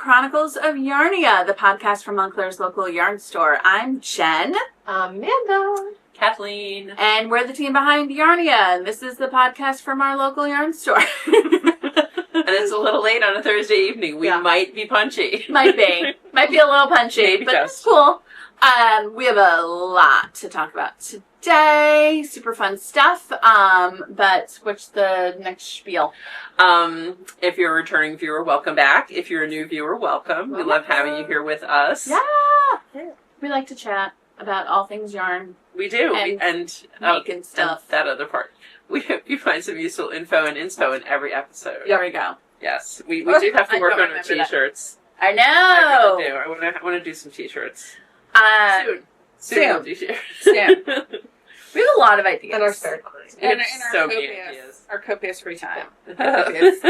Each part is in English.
Chronicles of Yarnia, the podcast from Montclair's local yarn store. I'm Jen. Amanda. Kathleen. And we're the team behind Yarnia, and this is the podcast from our local yarn store. And it's a little late on a Thursday evening. We might be punchy. Might be. Might be a little punchy, Maybe but just. it's cool. We have a lot to talk about today. Super fun stuff. But what's the next spiel? If you're a returning viewer, welcome back. If you're a new viewer, welcome. We love having you here with us. Yeah. We like to chat about all things yarn. We do. And making stuff. And that other part. We hope you find some useful info and inspo in every episode. There we go. Yes. We do have to work on our t-shirts. I know. I really do. I want to do some t-shirts. Soon. Soon. We have a lot of ideas. And our spare time. And so many ideas. Our copious free time. Copious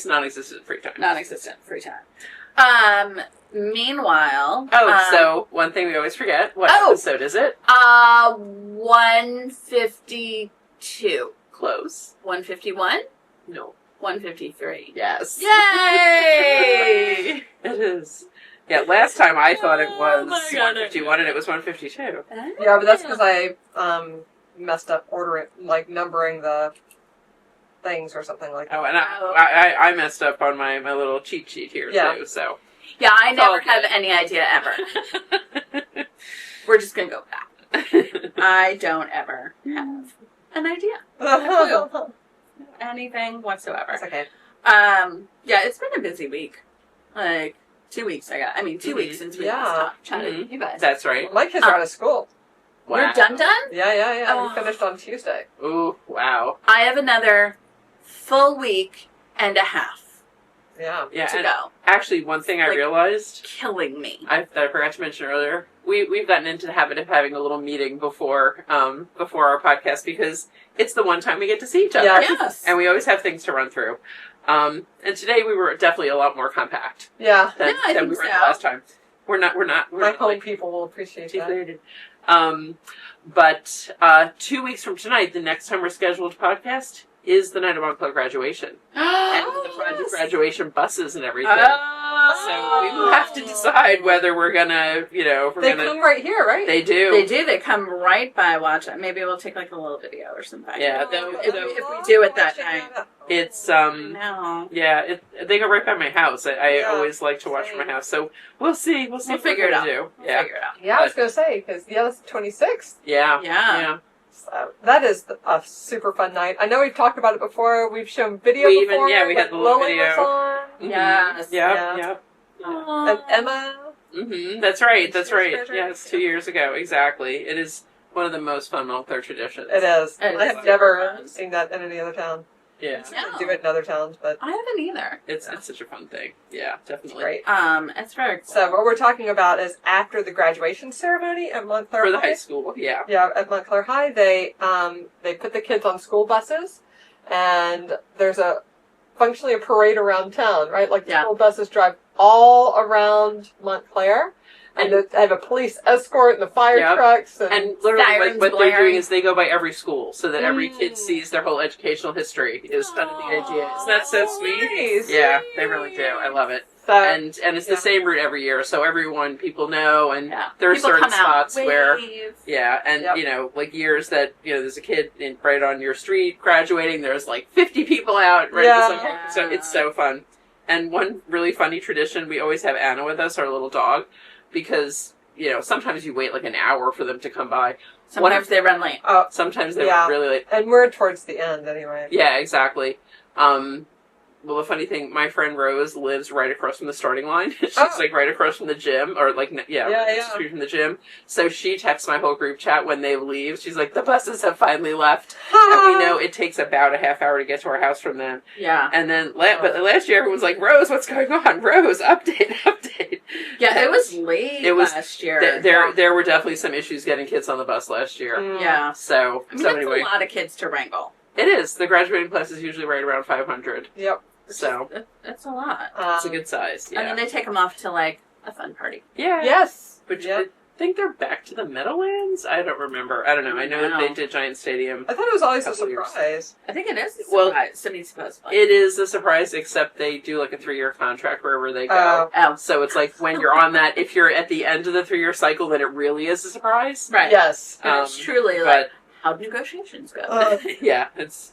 non-existent free time. Non-existent free time. Meanwhile. So one thing we always forget. What episode is it? 152. Close. 151? No. 153. Yes. Yay! It is. Yeah, last time I thought it was my God, 151 and it was 152. Yeah, but that's because I messed up numbering the things or something like that. Oh, and I messed up on my little cheat sheet here too, so. Yeah, I never have any idea ever. We're just going to go back. I don't ever have an idea. Anything whatsoever. That's okay. Yeah, it's been a busy week. 2 weeks 2 weeks since we last chatted with you guys. That's right. My kids are out of school. Wow. You're done? Yeah. Oh. We finished on Tuesday. Ooh, wow. I have another full week and a half Yeah. to go. Actually, one thing I realized, Killing me. that I forgot to mention earlier, we've gotten into the habit of having a little meeting before our podcast because it's the one time we get to see each other. Yeah. Yes. And we always have things to run through. And today we were definitely a lot more compact Yeah. than I we think were so. the last time. We're not My home people will appreciate that. related. But 2 weeks from tonight, the next time we're scheduled to podcast is the night of Montclair graduation. And the project graduation buses and everything. So we will have to decide whether we're gonna, if we're They gonna. come right here, right? They do. They do. They come right by. Watch it. Maybe we'll take a little video or something. Yeah. If we do it that night. It's No. Yeah. They go right by my house. I always like to watch Same. from my house. So we'll see. We'll We'll figure it out. Do. We'll Yeah. figure it out. Yeah, I was going to say, because, that's the 26th. Yeah. Yeah. So that is a super fun night. I know we've talked about it before. We've shown video before. We had the little Lily video. was on. Mhm. Yes. Yeah. And Emma. That's right. She's Yes, 2 years ago. Exactly. It is one of the most fun Montclair traditions. It is. It I is have super never fun. seen that in any other town. Yeah. No. They do it in other towns, but I haven't either. It's such a fun thing. Yeah, it's definitely. great. It's very cool. So what we're talking about is after the graduation ceremony at Montclair For the High. high school, yeah. Yeah, at Montclair High, they put the kids on school buses, and there's functionally a parade around town, right? Like the school buses drive all around Montclair, and they have a police escort and the fire trucks. And literally what they're blaring. doing is they go by every school so that every kid sees their whole educational history is kind of the idea. Isn't that so sweet? Nice. Yeah, they really do. I love it. So, And it's the same route every year, so people know, and there are People certain come out, spots where, wave. like years that, there's a kid right on your street graduating, there's like 50 people out, right? Yeah. So it's so fun. And one really funny tradition, we always have Anna with us, our little dog, because, sometimes you wait like an hour for them to come by. Sometimes they run late. Sometimes they run really late. And we're towards the end anyway. Yeah, exactly. Well, the funny thing, my friend Rose lives right across from the starting line. She's like right across from the gym, or straight from the gym. So she texts my whole group chat when they leave. She's like, the buses have finally left. And we know it takes about a half hour to get to our house from them. Yeah. And then, but last year everyone was like, Rose, what's going on? Rose, update. Yeah, it was late last year. There were definitely some issues getting kids on the bus last year. Yeah. So anyway. That's a lot of kids to wrangle. It is. The graduating class is usually right around 500. Yep. So that's a lot. It's a good size. Yeah. And then they take them off to like a fun party. Yeah. Yes. Which think they're back to the Meadowlands. I don't remember. I don't know. I know that they did Giant Stadium. I thought it was always a surprise. I think it is a surprise. Well, supposedly. It is a surprise, except they do like a 3-year contract wherever they go. Oh. So it's like when you're on that, if you're at the end of the 3-year cycle, then it really is a surprise. Right. Yes. It's truly like how negotiations go. Yeah. It's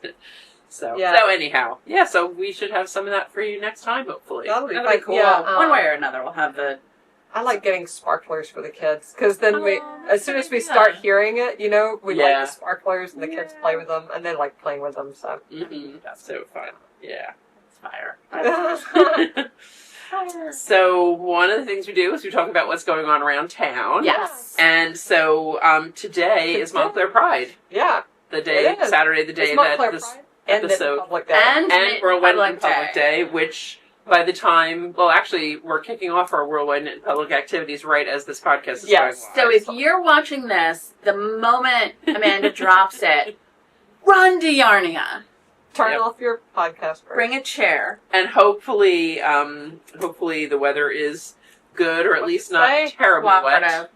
so. Yeah. So anyhow, so we should have some of that for you next time, hopefully. That'll be cool. Yeah, one way or another, we'll have the. I like getting sparklers for the kids because then as soon as we start hearing it, we like the sparklers and the kids play with them and they like playing with them. So that's so fun. Yeah, it's fire. So one of the things we do is we talk about what's going on around town. Yes. And so today is Montclair Pride. Yeah. The day, Saturday, the day that this episode and Whirlwind Public Day, which. By the time, actually, we're kicking off our Whirlwind Public activities right as this podcast is going live. So if you're watching this, the moment Amanda drops it, run to Yarnia. Turn off your podcast. Bring a chair. And hopefully the weather is good, or at least not terribly wet.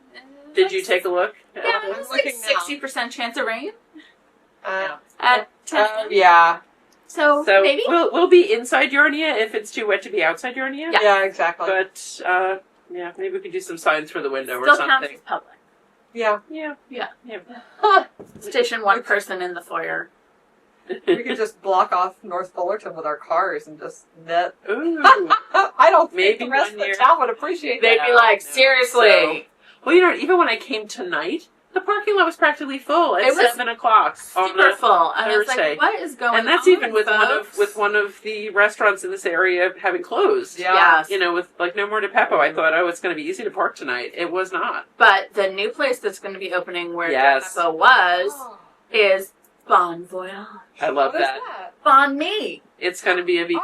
Did you take a look? Yeah, it's like 60% chance of rain. At 10. Yeah. So maybe we'll be inside Yarnia if it's too wet to be outside Yarnia. Yeah, exactly. But maybe we could do some signs for the window Still or something. Counts as public. Yeah. Station one person in the foyer. We could just block off North Fullerton with our cars and just net. Ooh. I don't think Maybe the rest of one the year. town would appreciate that. They'd be like, seriously. Even when I came tonight, the parking lot was practically full at 7 o'clock on super full. And I was Thursday. like, what is going on? And that's even with folks? one of the restaurants in this area having closed. Yeah. Yes. With like No More to Peppo, I thought, it's going to be easy to park tonight. It was not. But the new place that's going to be opening where Peppo was is Bon Voyage. I love What that. is that? Bon Me. It's going to be a vegan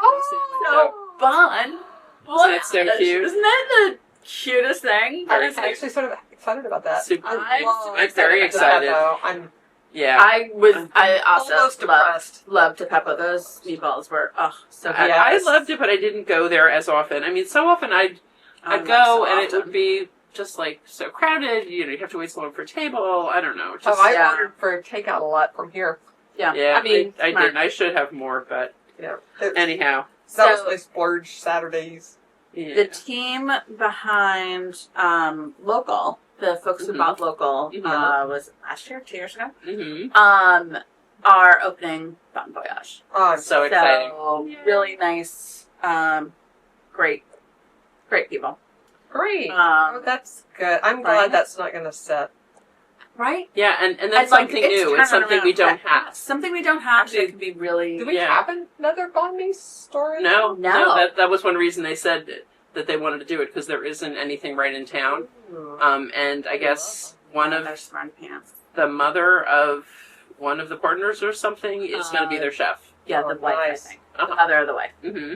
So Bon. That's so cute. Isn't that the cutest thing? I'm actually sort of excited about that. Super. I'm very excited. I also almost depressed. loved Peppo. Those meatballs were so good. I loved it, but I didn't go there as often. I mean, so often I'd go and it would be just like so crowded. You'd have to wait so long for a table. I don't know. Just, I ordered for takeout a lot from here. Yeah. I mean, I smart. didn't. I should have more, but anyhow. That was my splurge Saturdays. Yeah. The team behind Local, the folks who bought Local, was last year, 2 years ago. Mm-hmm. Are opening Bon Voyage. Oh, I'm so exciting. Really nice, great people. Great. That's good. I'm glad that's not going to set. Right? Yeah, and that's something new. It's something we don't have. Something we don't have that could be really... Do we have another Bon Me story? No. That was one reason they said that they wanted to do it, because there isn't anything right in town. And I guess one of the mother of one of the partners or something is going to be their chef. Yeah, the wife, I think. The mother of the wife. Mm-hmm.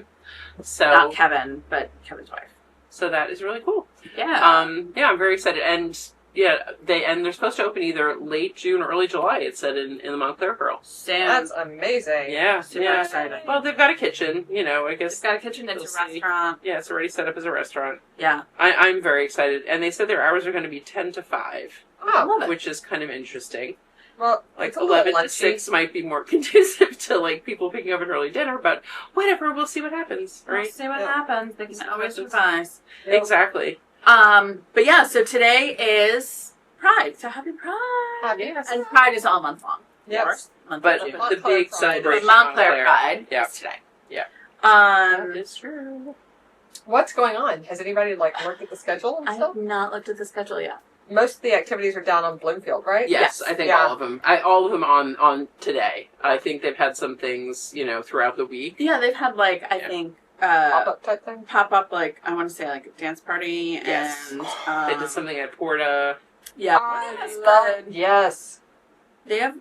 So not Kevin, but Kevin's wife. So that is really cool. Yeah. I'm very excited. And they're supposed to open either late June or early July, it said in the Montclair Girl. Soon. That's amazing. Yeah. Super exciting. Well, they've got a kitchen, I guess. It's got a kitchen, it's a restaurant. Yeah, it's already set up as a restaurant. Yeah. I'm very excited. And they said their hours are going to be 10 to 5. Oh, I love it. Which is kind of interesting. Well, like 11 to 6 might be more conducive to like people picking up an early dinner, but whatever, we'll see what happens, right? We'll see what happens. They can always revise. Exactly. But yeah, so today is Pride. So happy Pride. Yes. And Pride is all month long. Yes. But the big celebration. Montclair Pride is today. Yeah. That is true. What's going on? Has anybody looked at the schedule and I stuff? have not looked at the schedule yet. Most of the activities are down on Bloomfield, right? Yes, I think all of them. All of them on today. I think they've had some things, throughout the week. Yeah, they've had I think pop-up type thing. Pop-up, I want to say a dance party, Yes. and they did something at Porta. Yeah, yes. They have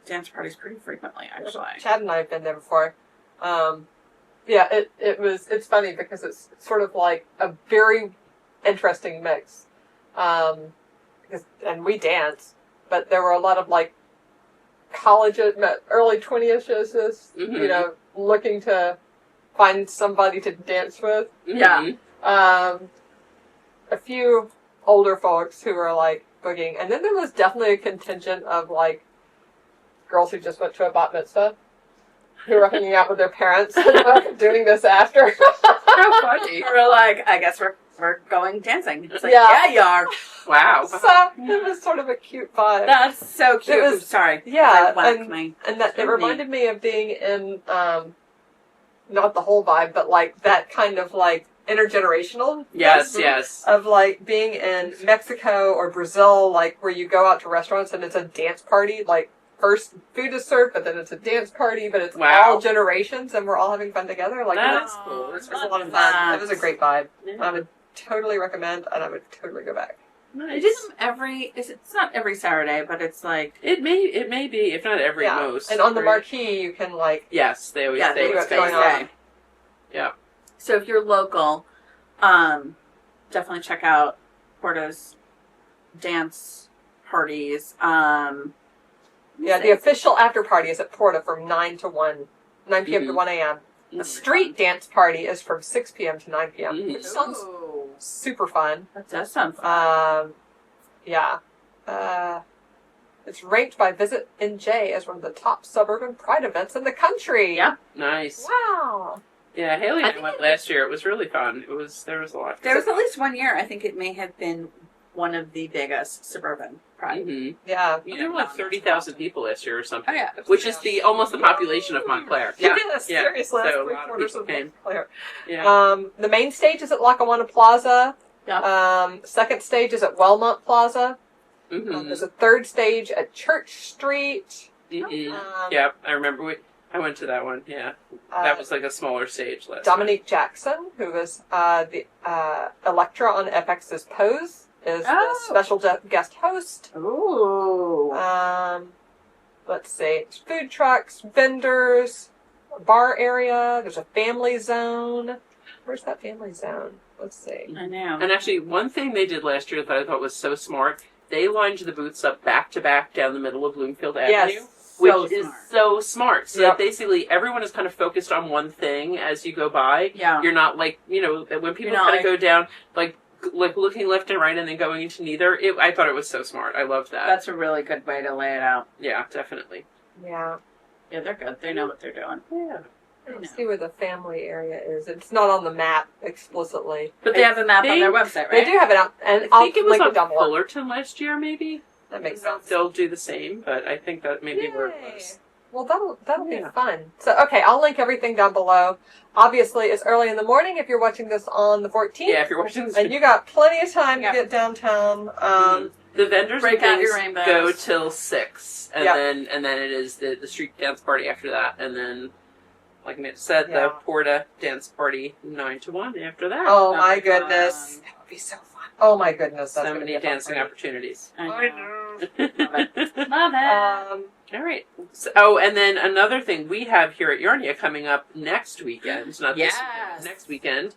dance parties pretty frequently, actually. Chad and I have been there before. It's funny because it's sort of like a very interesting mix. And we dance, but there were a lot of college, early 20-ish, looking to find somebody to dance with. Yeah. A few older folks who are like boogieing, and then there was definitely a contingent of like girls who just went to a bat mitzvah who were hanging out with their parents and doing this after. How funny. We're like, I guess we're going dancing. It's like, yeah, you are. Wow. So it was sort of a cute vibe. That's so cute. It was, sorry. Yeah, and that it reminded me of being in, not the whole vibe, but like that kind of like intergenerational. Yes. Of like being in Mexico or Brazil, like where you go out to restaurants and it's a dance party, like first food is served, but then it's a dance party, but it's all generations and we're all having fun together. Like that's cool. It was a lot of fun. It was a great vibe. Yeah. I would totally recommend, and I would totally go back. Nice. It isn't it's not every Saturday, but it's like it may be, if not every most. And on the marquee you can like they always say what's going on. Yeah. So if you're local, definitely check out Porta's dance parties. The official after party is at Porta from 9 p.m. to 1 a.m. The street dance party is from 6 p.m. to 9 p.m. Which sounds super fun. That does sound fun. It's ranked by Visit NJ as one of the top suburban pride events in the country. Yeah. Nice. Wow. Yeah, Haley and I went last year. It was really fun. There was a lot. There was at least 1 year. I think it may have been one of the biggest suburban pride. Mm-hmm. Yeah. There were like 30,000 people last year or something. Oh, yeah. Which is almost the population of Montclair. Yeah. Seriously. So that's a lot of people came. Montclair. Yeah. The main stage is at Lackawanna Plaza. Yeah. Second stage is at Wellmont Plaza. Mm-hmm. There's a third stage at Church Street. Mm-hmm. I remember I went to that one, yeah. That was like a smaller stage last Dominique Jackson, who was the Electra on FX's Pose, is the special guest host. Ooh. Let's see. It's food trucks, vendors, a bar area. There's a family zone. Where's that family zone? Let's see. I know. And actually, one thing they did last year that I thought was so smart, they lined the booths up back to back down the middle of Bloomfield Avenue. Which is so smart. So that basically everyone is kind of focused on one thing as you go by. Yeah. You're not like, when people kind of go down, like looking left and right and then going into neither. I thought it was so smart. I loved that. That's a really good way to lay it out. Yeah, definitely. Yeah. Yeah, they're good. They know what they're doing. Yeah. Let's see where the family area is. It's not on the map explicitly. But they have a map on their website, right? They do have it out. And I think it was on Fullerton last year, maybe. That makes sense. They'll do the same, but I think that maybe where it was. Well, that'll be fun. So, okay, I'll link everything down below. Obviously, it's early in the morning if you're watching this on the 14th. Yeah, if you're watching this. And you got plenty of time to get downtown. The vendors break out your rainbows. Go till 6, and then it is the street dance party after that, and then, like Mitch said, the Porta dance party 9 to 1 after that. Oh my goodness, that would be so fun. Oh my goodness, that's so many dancing opportunities. I know. Love it. Love it. All right. So, and then another thing we have here at Yarnia coming up next weekend, not this weekend, next weekend,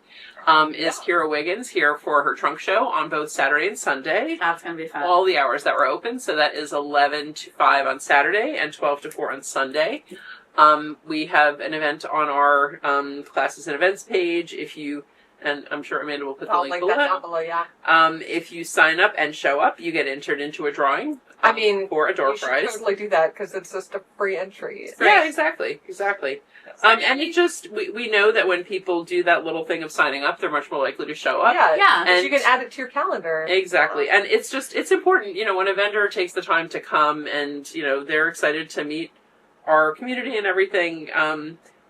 is Kiera Wiggins here for her trunk show on both Saturday and Sunday. That's going to be fun. All the hours that were open, so that is 11 to 5 on Saturday and 12 to 4 on Sunday. We have an event on our classes and events page. And I'm sure Amanda will put the link below. That down below, yeah. If you sign up and show up, you get entered into a drawing. For a door prize. You should totally do that because it's just a free entry. Yeah, exactly. And it just we know that when people do that little thing of signing up, they're much more likely to show up. Yeah. And you can add it to your calendar. Exactly, and it's important. When a vendor takes the time to come and they're excited to meet our community and everything.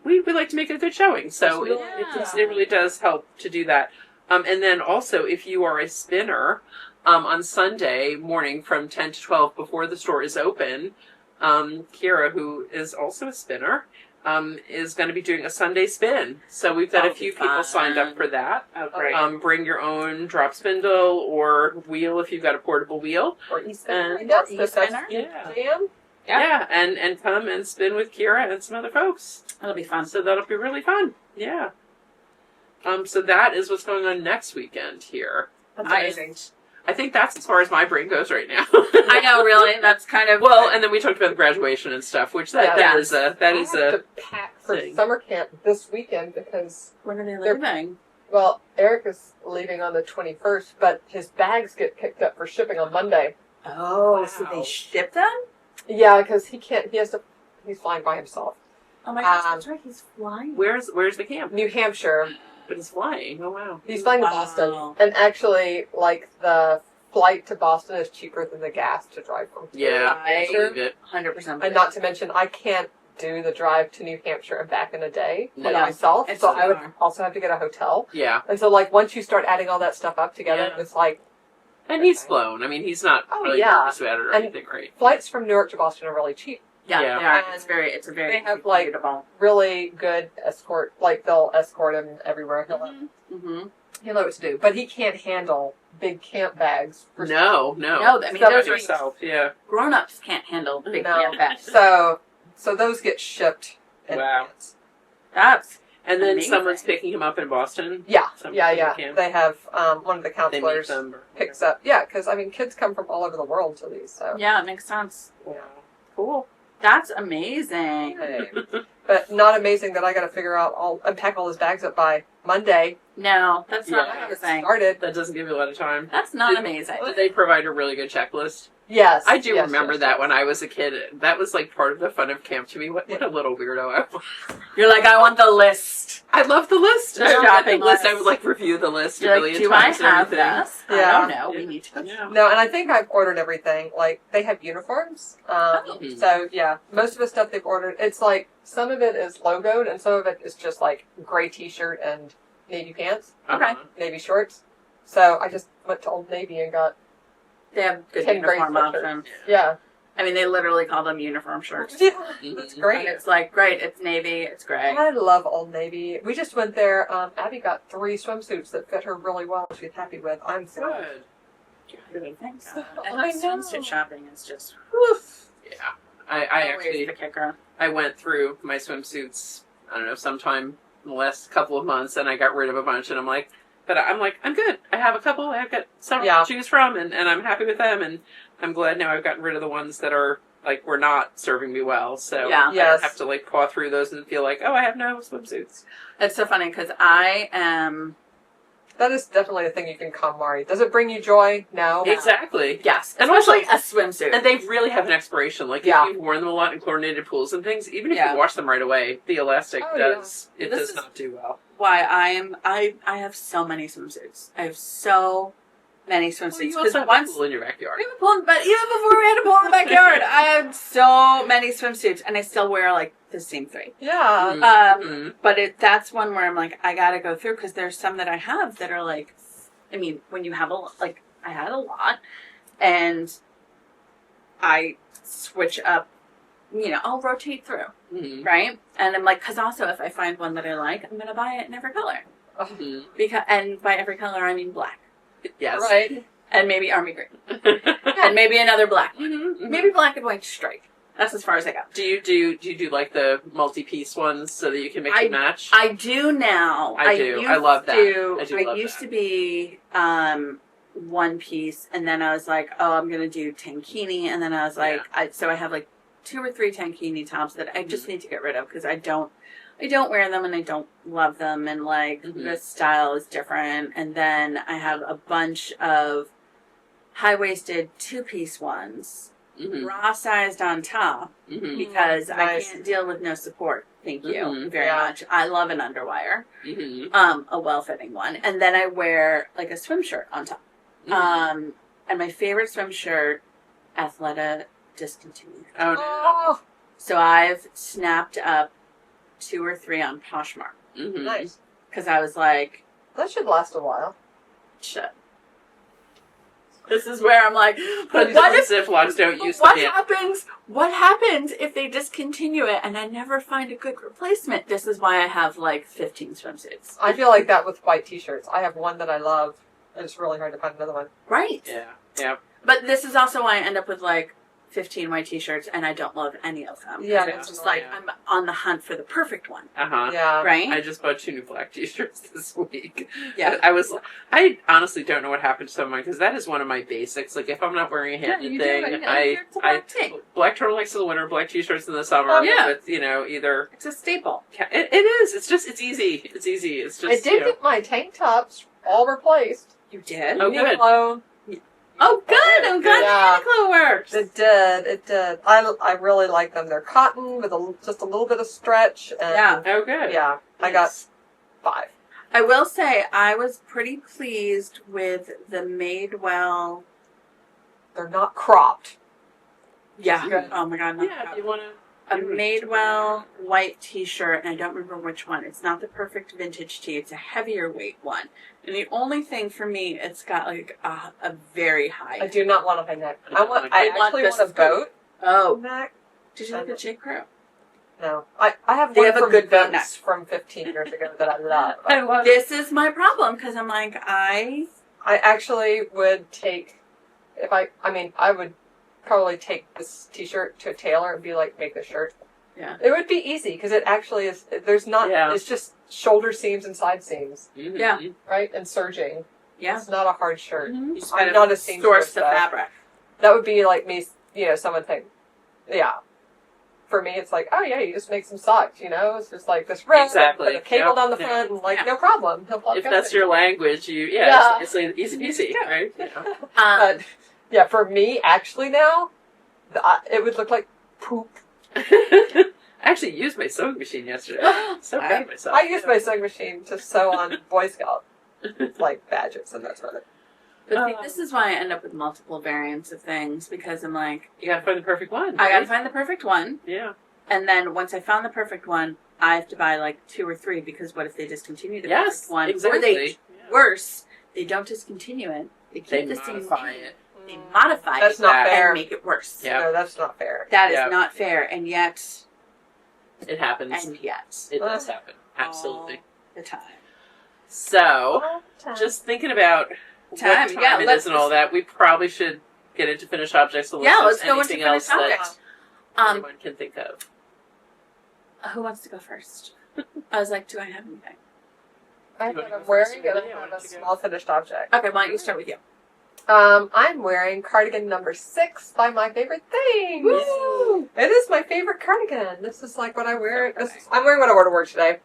We like to make a good showing, so it really does help to do that. And then also, if you are a spinner, on Sunday morning from 10 to 12 before the store is open, Kiera, who is also a spinner, is going to be doing a Sunday spin. So we've got a few people signed up for that. Oh, great. Bring your own drop spindle or wheel if you've got a portable wheel. Or e-spinner. Yeah, and come and spin with Kiera and some other folks. That'll be fun. So that'll be really fun. Yeah. So that is what's going on next weekend here. That's amazing. I think that's as far as my brain goes right now. I know, really. That's kind of and then we talked about the graduation and stuff, which that is to pack for summer camp this weekend because when are they leaving? Well, Eric is leaving on the 21st, but his bags get picked up for shipping on Monday. Oh, Wow. so they ship them? Yeah, because he's flying by himself. Oh my gosh, that's right, he's flying. Where's the camp? New Hampshire. But he's flying. Oh, wow. He's flying to Boston. And actually, like, the flight to Boston is cheaper than the gas to drive from here. Yeah, I believe it. 100%. And not to mention, I can't do the drive to New Hampshire and back in a day No. myself. It's So too I would far. also have to get a hotel. Yeah. And so, like, once you start adding all that stuff up together, Yeah. it's like, And he's flown. I mean, he's not Oh, really yeah. nervous about it or And- anything, right? flights from Newark to Boston are really cheap. Yeah, Yeah. they are. And It's a very they have, like, reputable. Really good escort. Like, they'll escort him everywhere. Mm-hmm. He'll know what to do. But he can't handle big camp bags. No. No, I mean, So- By those are yourself, yeah. grown-ups can't handle big No. camp bags. So those get shipped in Wow. advance. That's And then Amazing. someone's picking him up in Boston. Yeah, Some yeah. camp. They have one of the They meet counselors them. picks up. Yeah, because I mean, kids come from all over the world to these. So yeah, it makes sense. Wow. Cool. That's amazing. Yay. But not amazing that I got to figure out. I'll unpack all his bags up by Monday. No, that's not Yeah. amazing. Started. That doesn't give you a lot of time. That's not Did- amazing. Did they provide a really good checklist? Yes, I do yes, remember yes, that yes. when I was a kid. That was like part of the fun of camp to me. What a little weirdo I was. You're like, I want the list. I love the list. The I would get shopping the list. I list. would like review the list a You're like, million do I times. and have everything. this? Yeah. I don't know. We need to. Yeah. No, and I think I've ordered everything. Like, they have uniforms. Mhm. So, yeah, most of the stuff they've ordered, it's like, some of it is logoed, and some of it is just like gray t-shirt and navy pants, Okay. Uh-huh. navy shorts. So I just went to Old Navy and got, They have good 10 great uniform sweatshirts. options. yeah. I mean, they literally call them uniform shirts. Yeah, Mhm. that's And great. it's like, great, it's navy, it's gray. I love Old Navy. We just went there. Abby got 3 swimsuits that fit her really well. She's happy with. I'm thrilled. Good. Good. Thank So, God. And I the know. swimsuit shopping is just Yeah. I always actually the kicker. I went through my swimsuits, I don't know, sometime in the last couple of months, and I got rid of a bunch, and I'm like, I'm good. I have a couple, I've got several Yeah. to choose from, and I'm happy with them, and I'm glad now I've gotten rid of the ones that are, like, were not serving me well, so Yeah. I Yes. don't have to, like, paw through those and feel like, oh, I have no swimsuits. It's so funny because I am, That is definitely a thing you can KonMari. Does it bring you joy? No. Exactly. yes, And especially also- a swimsuit. And they really have an expiration. Like, Yeah. if you've worn them a lot in chlorinated pools and things, even if Yeah. you wash them right away, the elastic Oh, yeah. does This does is- not do well. Why I have so many swimsuits. I have so many swimsuits. Well, you Because also have once a pool in your backyard. we have a pool, but even before we had a pool in the backyard, I had so many swimsuits, and I still wear like the same 3. Yeah. Mhm. But that's one where I'm like, I gotta go through because there's some that I have that are like, I mean, when you have I had a lot, and I switch up, I'll rotate through, Mhm. right? And I'm like, because also if I find one that I like, I'm gonna buy it in every color. Mhm. And by every color, I mean black, Yes. Right. and maybe army green, and maybe another black, Mhm. maybe black and white stripe. That's as far as I go. Do you do like the multi-piece ones so that you can mix and match? I do now. I do. I love that. I used to be one piece, and then I was like, oh, I'm gonna do tankini, and then I was like, so I have like 2 or 3 tankini tops that I just need to get rid of because I don't wear them and I don't love them, and like the style is different. And then I have a bunch of high-waisted 2-piece ones, bra sized on top, because Nice. I can't deal with no support. Thank you Mhm. very Yeah. much. I love an underwire, Mhm. a well-fitting one, and then I wear like a swim shirt on top. And my favorite swim shirt, Athleta, discontinued. Oh no. Oh, So I've snapped up 2 or 3 on Poshmark Mhm. nice. because I was like, That should last a while. shit. This is where I'm like, but These what if Ziplocs don't use what the hand. happens? What happens if they discontinue it and I never find a good replacement? This is why I have like 15 swimsuits. I feel like that with white t-shirts. I have one that I love, and it's really hard to find another one. Right. Yeah. Yeah. But this is also why I end up with like 15 white t-shirts and I don't love any of them. Yeah, it's just like I'm on the hunt for the perfect one. Yeah. Right? I just bought 2 new black t-shirts this week. Yeah. I honestly don't know what happened to some of mine because that is one of my basics. Like if I'm not wearing a handed thing, black turtlenecks in the winter, black t-shirts in the summer. With, either. It's a staple. It is. It's easy. It's easy. It's just. I did get my tank tops all replaced. You did? Oh, good. Oh, good. I'm glad the Uniqlo works. It did. I really like them. They're cotton with just a little bit of stretch. And Oh, good. Yeah. Nice. I got 5. I will say I was pretty pleased with the Madewell. They're not cropped. Yeah. Good. Oh my God. Yeah, if you want to. A Madewell white t-shirt, and I don't remember which one. It's not the perfect vintage tee. It's a heavier weight one. And the only thing for me, it's got like a very high. I do not want a high neck. I actually want a boat. Oh. Neck. Did you look at J. Crew? No. I have They one have a from good boat Vince neck. from 15 years ago that I love. I love This is my problem, because I'm like, I actually would take, I would probably take this t-shirt to a tailor and be like, make this shirt. Yeah. It would be easy because it actually is, it's just shoulder seams and side seams. Mm-hmm. Yeah. Right? And serging. Yeah. It's not a hard shirt. Mm-hmm. You I'm not a seamstress. Source the fabric. That would be like me, someone think, for me, it's like, oh yeah, you just make some socks, It's just like this rope, Exactly. put a cable down the front, and no problem. He'll plug if it. that's your language, it's like easy peasy, right? But, for me, actually now, it would look like poop. I actually used my sewing machine yesterday. So proud of myself. I used my sewing machine to sew on Boy Scout, like badges and that sort of thing. But see, this is why I end up with multiple variants of things, because I'm like, You gotta find the perfect one. I gotta find the perfect one. Yeah. And then once I found the perfect one, I have to buy like 2 or 3, because what if they discontinue the perfect one? Exactly. Or they, worse, they don't discontinue it. They keep the same modify name. it. They modify That's it not fair. and make it worse. Yeah. No, that's not fair. That is not fair, and yet, It happens. it does happen. Absolutely. all the time. So, just thinking about what time it is and all that, we probably should get into finished objects. So let's go into anything else finished that objects. anyone can think of. Who wants to go first? I was like, do I have anything? I You wanna am go wearing first? and Yeah, I why have don't a you go? small finished object. Okay, why don't you start with you? I'm wearing cardigan number 6 by My Favorite Things. Woo! It is my favorite cardigan. This is like what I wear. I'm wearing what I wore to work today.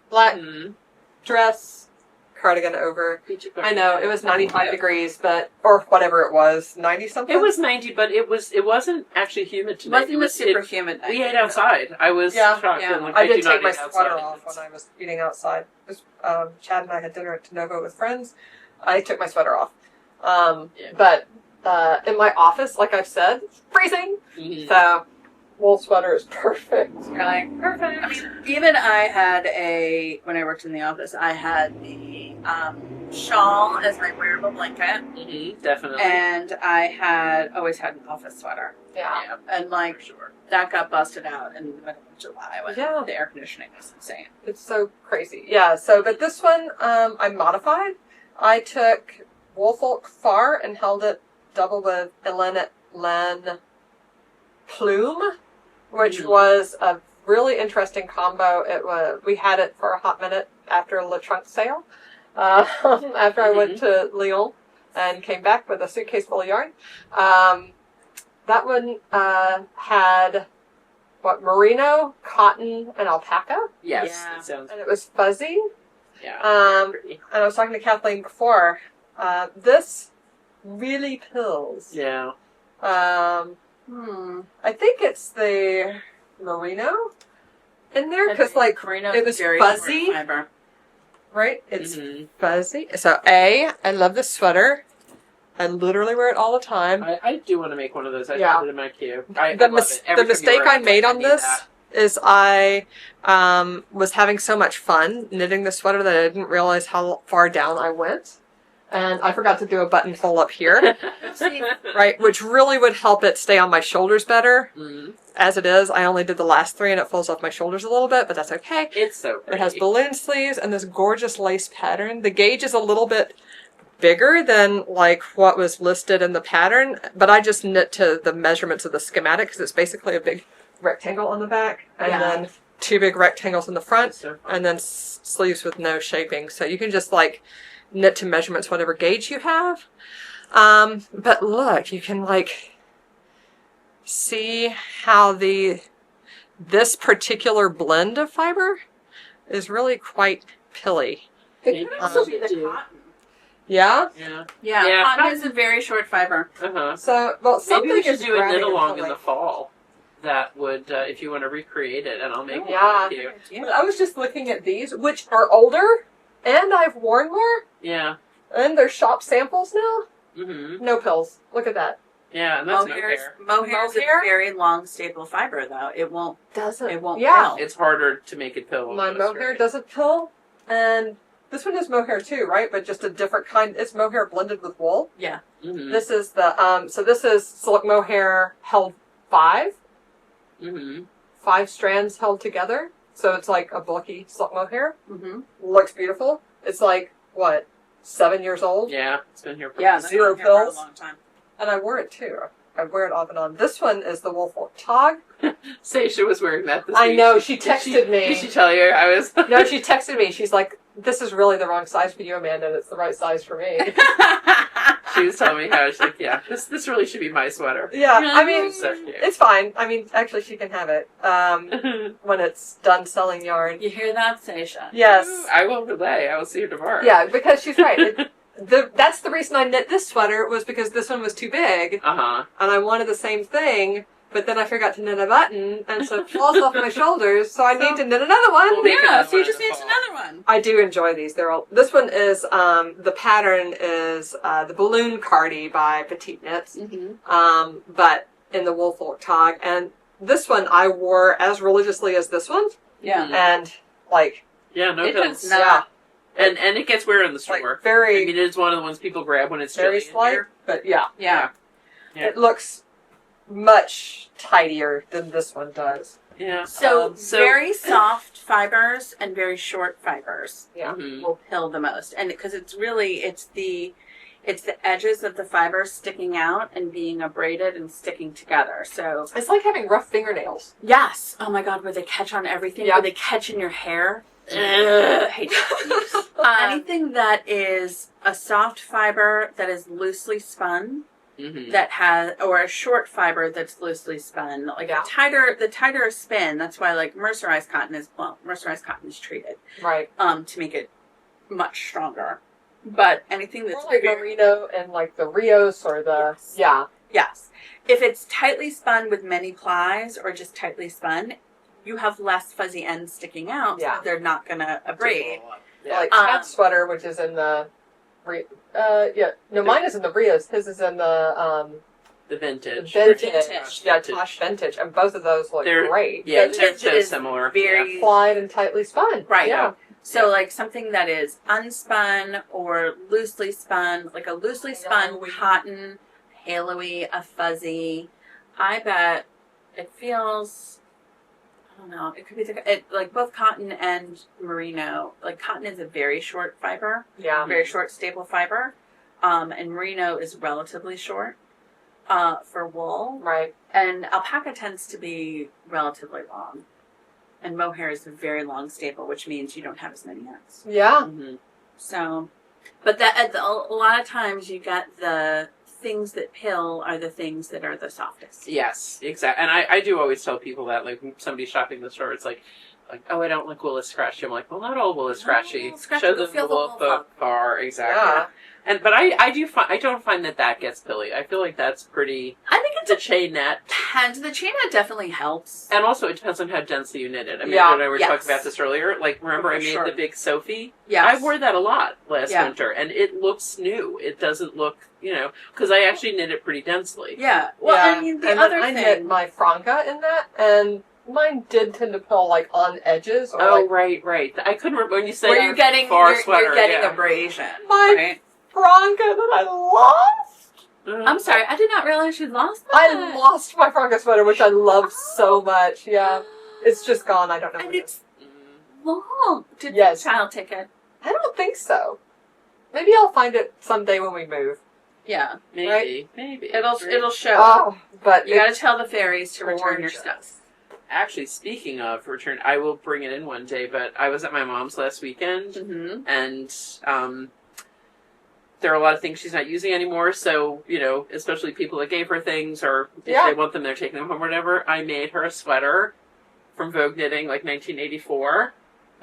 Black dress, cardigan over. I know it was 95 degrees, or whatever it was, 90 something. It was 90, but it wasn't actually humid today. It wasn't super humid. We ate outside. I was shocked. Yeah. And, I did do not take my eat outside. sweater off when I was eating outside. Chad and I had dinner at Tanovo with friends. I took my sweater off. But in my office, like I've said, it's freezing. Mm-hmm. So, wool sweater is perfect. You're like, perfect. I mean, even I had when I worked in the office, I had the shawl as my wearable blanket. Mm-hmm, definitely. And I always had an office sweater. Yeah. And like, for sure. that got busted out in the middle of July when the air conditioning was insane. It's so crazy. Yeah, but this one, I modified. I took Woolfolk Far and held it double with Len Plume, which was a really interesting combo. We had it for a hot minute after a Le Trunk sale. After I went to Lyon and came back with a suitcase full of yarn. That one had merino, cotton, and alpaca. Yes, it sounds. And it was fuzzy. Yeah. And I was talking to Kathleen before. This really pills. Yeah. I think it's the merino in there because it was fuzzy. Right? It's fuzzy. So I love this sweater. I literally wear it all the time. I do want to make one of those. I have it in my queue. The mistake I made on this is I was having so much fun knitting the sweater that I didn't realize how far down I went. And I forgot to do a buttonhole up here. Right? Which really would help it stay on my shoulders better. Mm-hmm. As it is, I only did the last 3 and it falls off my shoulders a little bit, but that's okay. It's so pretty. It has balloon sleeves and this gorgeous lace pattern. The gauge is a little bit bigger than like what was listed in the pattern, but I just knit to the measurements of the schematic because it's basically a big rectangle on the back and then 2 big rectangles in the front and then sleeves with no shaping. So you can just like knit to measurements, whatever gauge you have. But look, you can like see how this particular blend of fiber is really quite pilly. It could also be the cotton. Yeah? Yeah, cotton is a very short fiber. So, well, something maybe we should is do a Knitalong in pilly. the fall. That would, if you want to recreate it, and I'll make it with you. But I was just looking at these, which are older, and I've worn more. Yeah. And they're shop samples now. Mm-hmm. No pills. Look at that. Yeah, and that's mohair. Mohair is a very long staple fiber, though. It won't pill. It's harder to make it pill. My mohair doesn't pill, and this one is mohair too, right? But just a different kind. It's mohair blended with wool. Yeah. Mm-hmm. This is the so this is silk mohair held 5. Mm-hmm. 5 strands held together, so it's like a bulky silk mohair. Mm-hmm. Looks beautiful. It's like what, 7 years old? Yeah, it's been here for 0 for pills. a long time. And I wear it too. I wear it off and on. This one is the wool folk tog. Seisha was wearing that this I week. know, she texted me. Did she tell you I was? No, she texted me. She's like, this is really the wrong size for you, Amanda, and it's the right size for me. She was telling me how she's like, yeah, this really should be my sweater. Yeah, I mean, It's so cute. it's fine. I mean, actually, she can have it when it's done selling yarn. You hear that, Seisha? Yes. I will relay. I will see her tomorrow. Yeah, because she's right. That's the reason I knit this sweater was because this one was too big. Uh-huh. And I wanted the same thing, but then I forgot to knit a button, and so it falls off my shoulders, so I need to knit another one. We'll make Yeah, another so you one just in the need fall. another one. I do enjoy these. They're all. This one is the pattern is the balloon cardi by Petite Knits, but in the wool folk tog, and this one I wore as religiously as this one. Yeah. And like Yeah, no It pills. does not. And it gets weird in the like store. very I mean, it's one of the ones people grab when it's very chilly in slight, here. but yeah, Yeah. Yeah. it looks much tidier than this one does. Yeah. So very soft fibers and very short fibers Yeah. Mhm. will pill the most, and because it's the edges of the fibers sticking out and being abraded and sticking together. So It's like having rough fingernails. yes, oh my god, where they catch on everything, Yeah. where they catch in your hair. Ugh, hate that. Anything that is a soft fiber that is loosely spun. Mhm. That has, or a short fiber that's loosely spun, like Yeah. the tighter a spin. That's why like mercerized cotton is treated Right. to make it much stronger. But anything that's More like merino and like the Rios or the yes, if it's tightly spun with many plies or just tightly spun, you have less fuzzy ends sticking out. Yeah. So they're not gonna abrade. Yeah. like Cat's sweater, which is in the mine is in the Rios. His is in the vintage. Vintage. Yeah, Tosh vintage, and both of those look They're- great. Yeah, they're Vintage so is similar. very Plied and tightly spun. Right. Yeah. So like something that is unspun or loosely spun, like a loosely spun Halo-y. cotton, halo-y, a fuzzy. I bet it feels, I don't know, it could be like both cotton and merino. Like cotton is a very short fiber, Yeah. very short staple fiber, and merino is relatively short for wool, Right. and alpaca tends to be relatively long. And mohair is a very long staple, which means you don't have as many ends. Yeah. Mhm. So, but that a lot of times you get the things that pill are the things that are the softest. Yes, exactly. And I do always tell people that, like, when somebody's shopping in the store, it's like, oh, I don't like wool is scratchy. I'm like, well, not all wool is scratchy. wool is scratchy. Show Go them feel the the wool wool folk bar. Exactly. Yeah. But I don't find that gets pilly. I feel like that's pretty. I think It's a chain net. the chain net definitely helps. And also, it depends on how densely you knit it. I mean, Yeah. when I were Yes. talking about this earlier, like, remember I For made sure. the big Sophie? Yes. I wore that a lot last Yeah. winter, and it looks new. It doesn't look, because I actually knit it pretty densely. Yeah. Well, Yeah. I mean, the and other then I knit thing. my franca in that, and mine did tend to pill like on edges. Or Oh, like right. I couldn't remember when you said where you're getting far you're sweater. getting yeah. abrasion. My Right? franca that I lost. I'm sorry, I did not realize you lost that. I lost my franca sweater, which I love so much. Yeah, it's just gone. I don't know. And where it is. it's long. Did Yes. the child take it? I don't think so. Maybe I'll find it someday when we move. Yeah. Maybe. It'll show. Oh, but you got to tell the fairies to return your gorgeous. stuff. Actually, speaking of return, I will bring it in one day, but I was at my mom's last weekend, and there are a lot of things she's not using anymore, so, especially people that gave her things, or if they want them, they're taking them home or whatever. I made her a sweater from Vogue Knitting, 1984.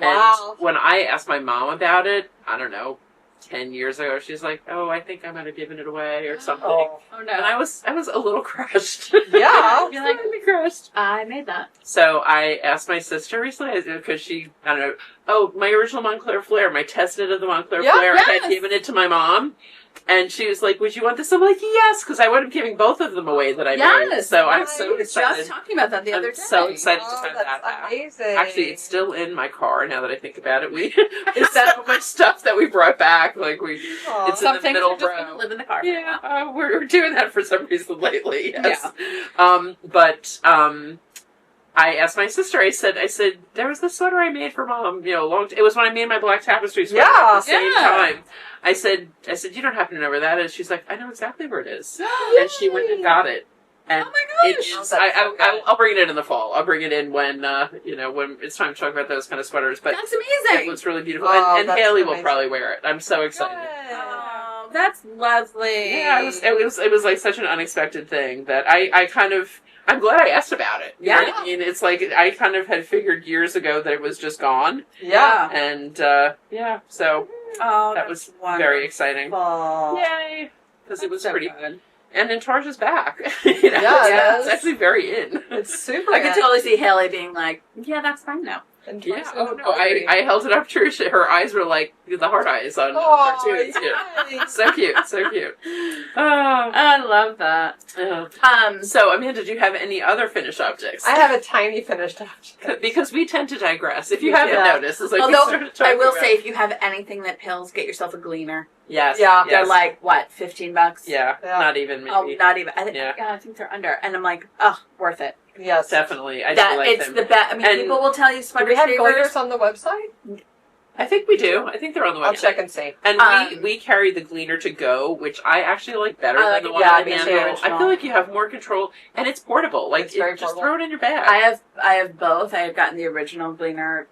Wow. And when I asked my mom about it, I don't know, 10 years ago, she's like, "Oh, I think I might have given it away or something." Oh no! And I was a little crushed. Yeah, you're like, crushed. I made that. So I asked my sister recently because I don't know. Oh, my original Montclair flare, my test knit of the Montclair flare. Yes. I had given it to my mom. And she was like, "Would you want this?" I'm like, "Yes," because I wound up giving both of them away that I made. So I'm so excited. Just talking about that the other day. I'm so excited to send that that's back. amazing. Actually, it's still in my car now that I think about it. It's so much stuff that we brought back. It's some in the middle things are just row. gonna live in the car. Yeah, we're doing that for some reason lately. Yes. Yeah. I asked my sister. I said, there was this sweater I made for Mom. It was when I made my black tapestry sweater at the same time. I said, you don't happen to know where that is? She's like, I know exactly where it is. And she went and got it. And oh my gosh! it is, I'll bring it in the fall. I'll bring it in when when it's time to talk about those kind of sweaters. But that's amazing. It looks really beautiful, Oh, and that's Haley amazing. will probably wear it. I'm so excited. Oh, that's lovely. Yeah, it was like such an unexpected thing that I'm glad I asked about it. You know what I mean, it's like I kind of had figured years ago that it was just gone. Yeah. And so that was wonderful. very exciting. Yay! Because it was so pretty good. And then Tarja's back. It's actually very in. It's super. I could totally see Haley being like, "Yeah, that's fine now." Yeah. Oh no! I held it up to her. Her eyes were like the heart eyes on cartoons. Yeah. So cute. So cute. Oh, I love that. So Amanda, do you have any other finished objects? I have a tiny finished object. Because we tend to digress. If you haven't noticed, it's like although I will say, if you have anything that pills, get yourself a gleaner. Yes. Yeah. They're like what, $15? Yeah. Not even maybe. Oh, not even. I think they're under. And I'm like, oh, worth it. Yes, definitely. I that do like it's them. the best. I mean, people will tell you sweater do we have shavers. gleaners on the website? I think we do. I think they're on the website. I'll check and see. And we carry the Gleaner to go, which I actually like better than the one on the handle. I feel like you have more control, and it's portable. Like, just throw it in your bag. I have both. I have gotten the original Gleaner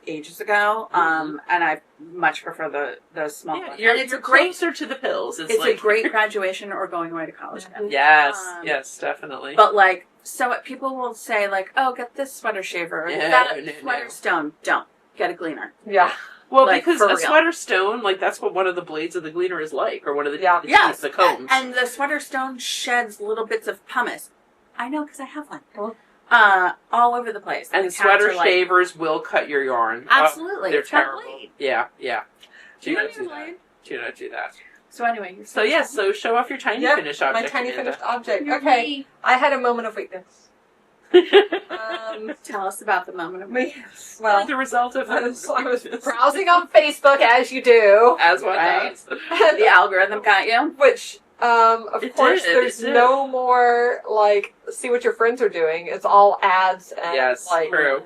ages ago, and I much prefer those small ones. It's closer to the pills. It's like, a great graduation or going away to college. Yes, definitely. But so people will say oh, get this sweater shaver or that sweater stone. Don't get a Gleaner. Yeah. Well, because a sweater stone, that's what one of the blades of the Gleaner is like, or one of the teeth, the combs. And the sweater stone sheds little bits of pumice. I know because I have one. Cool. All over the place. And sweater shavers will cut your yarn. Absolutely. They're terrible. Yeah. Do not do that. Do not do that. So anyway. So show off your tiny finished object. My tiny Amanda. finished object. You're Okay. me. I had a moment of weakness. Tell us about the moment of weakness. Well, the result of I was browsing on Facebook, as you do. As one does. The algorithm got you. Which, of course, there's no more, see what your friends are doing. It's all ads and,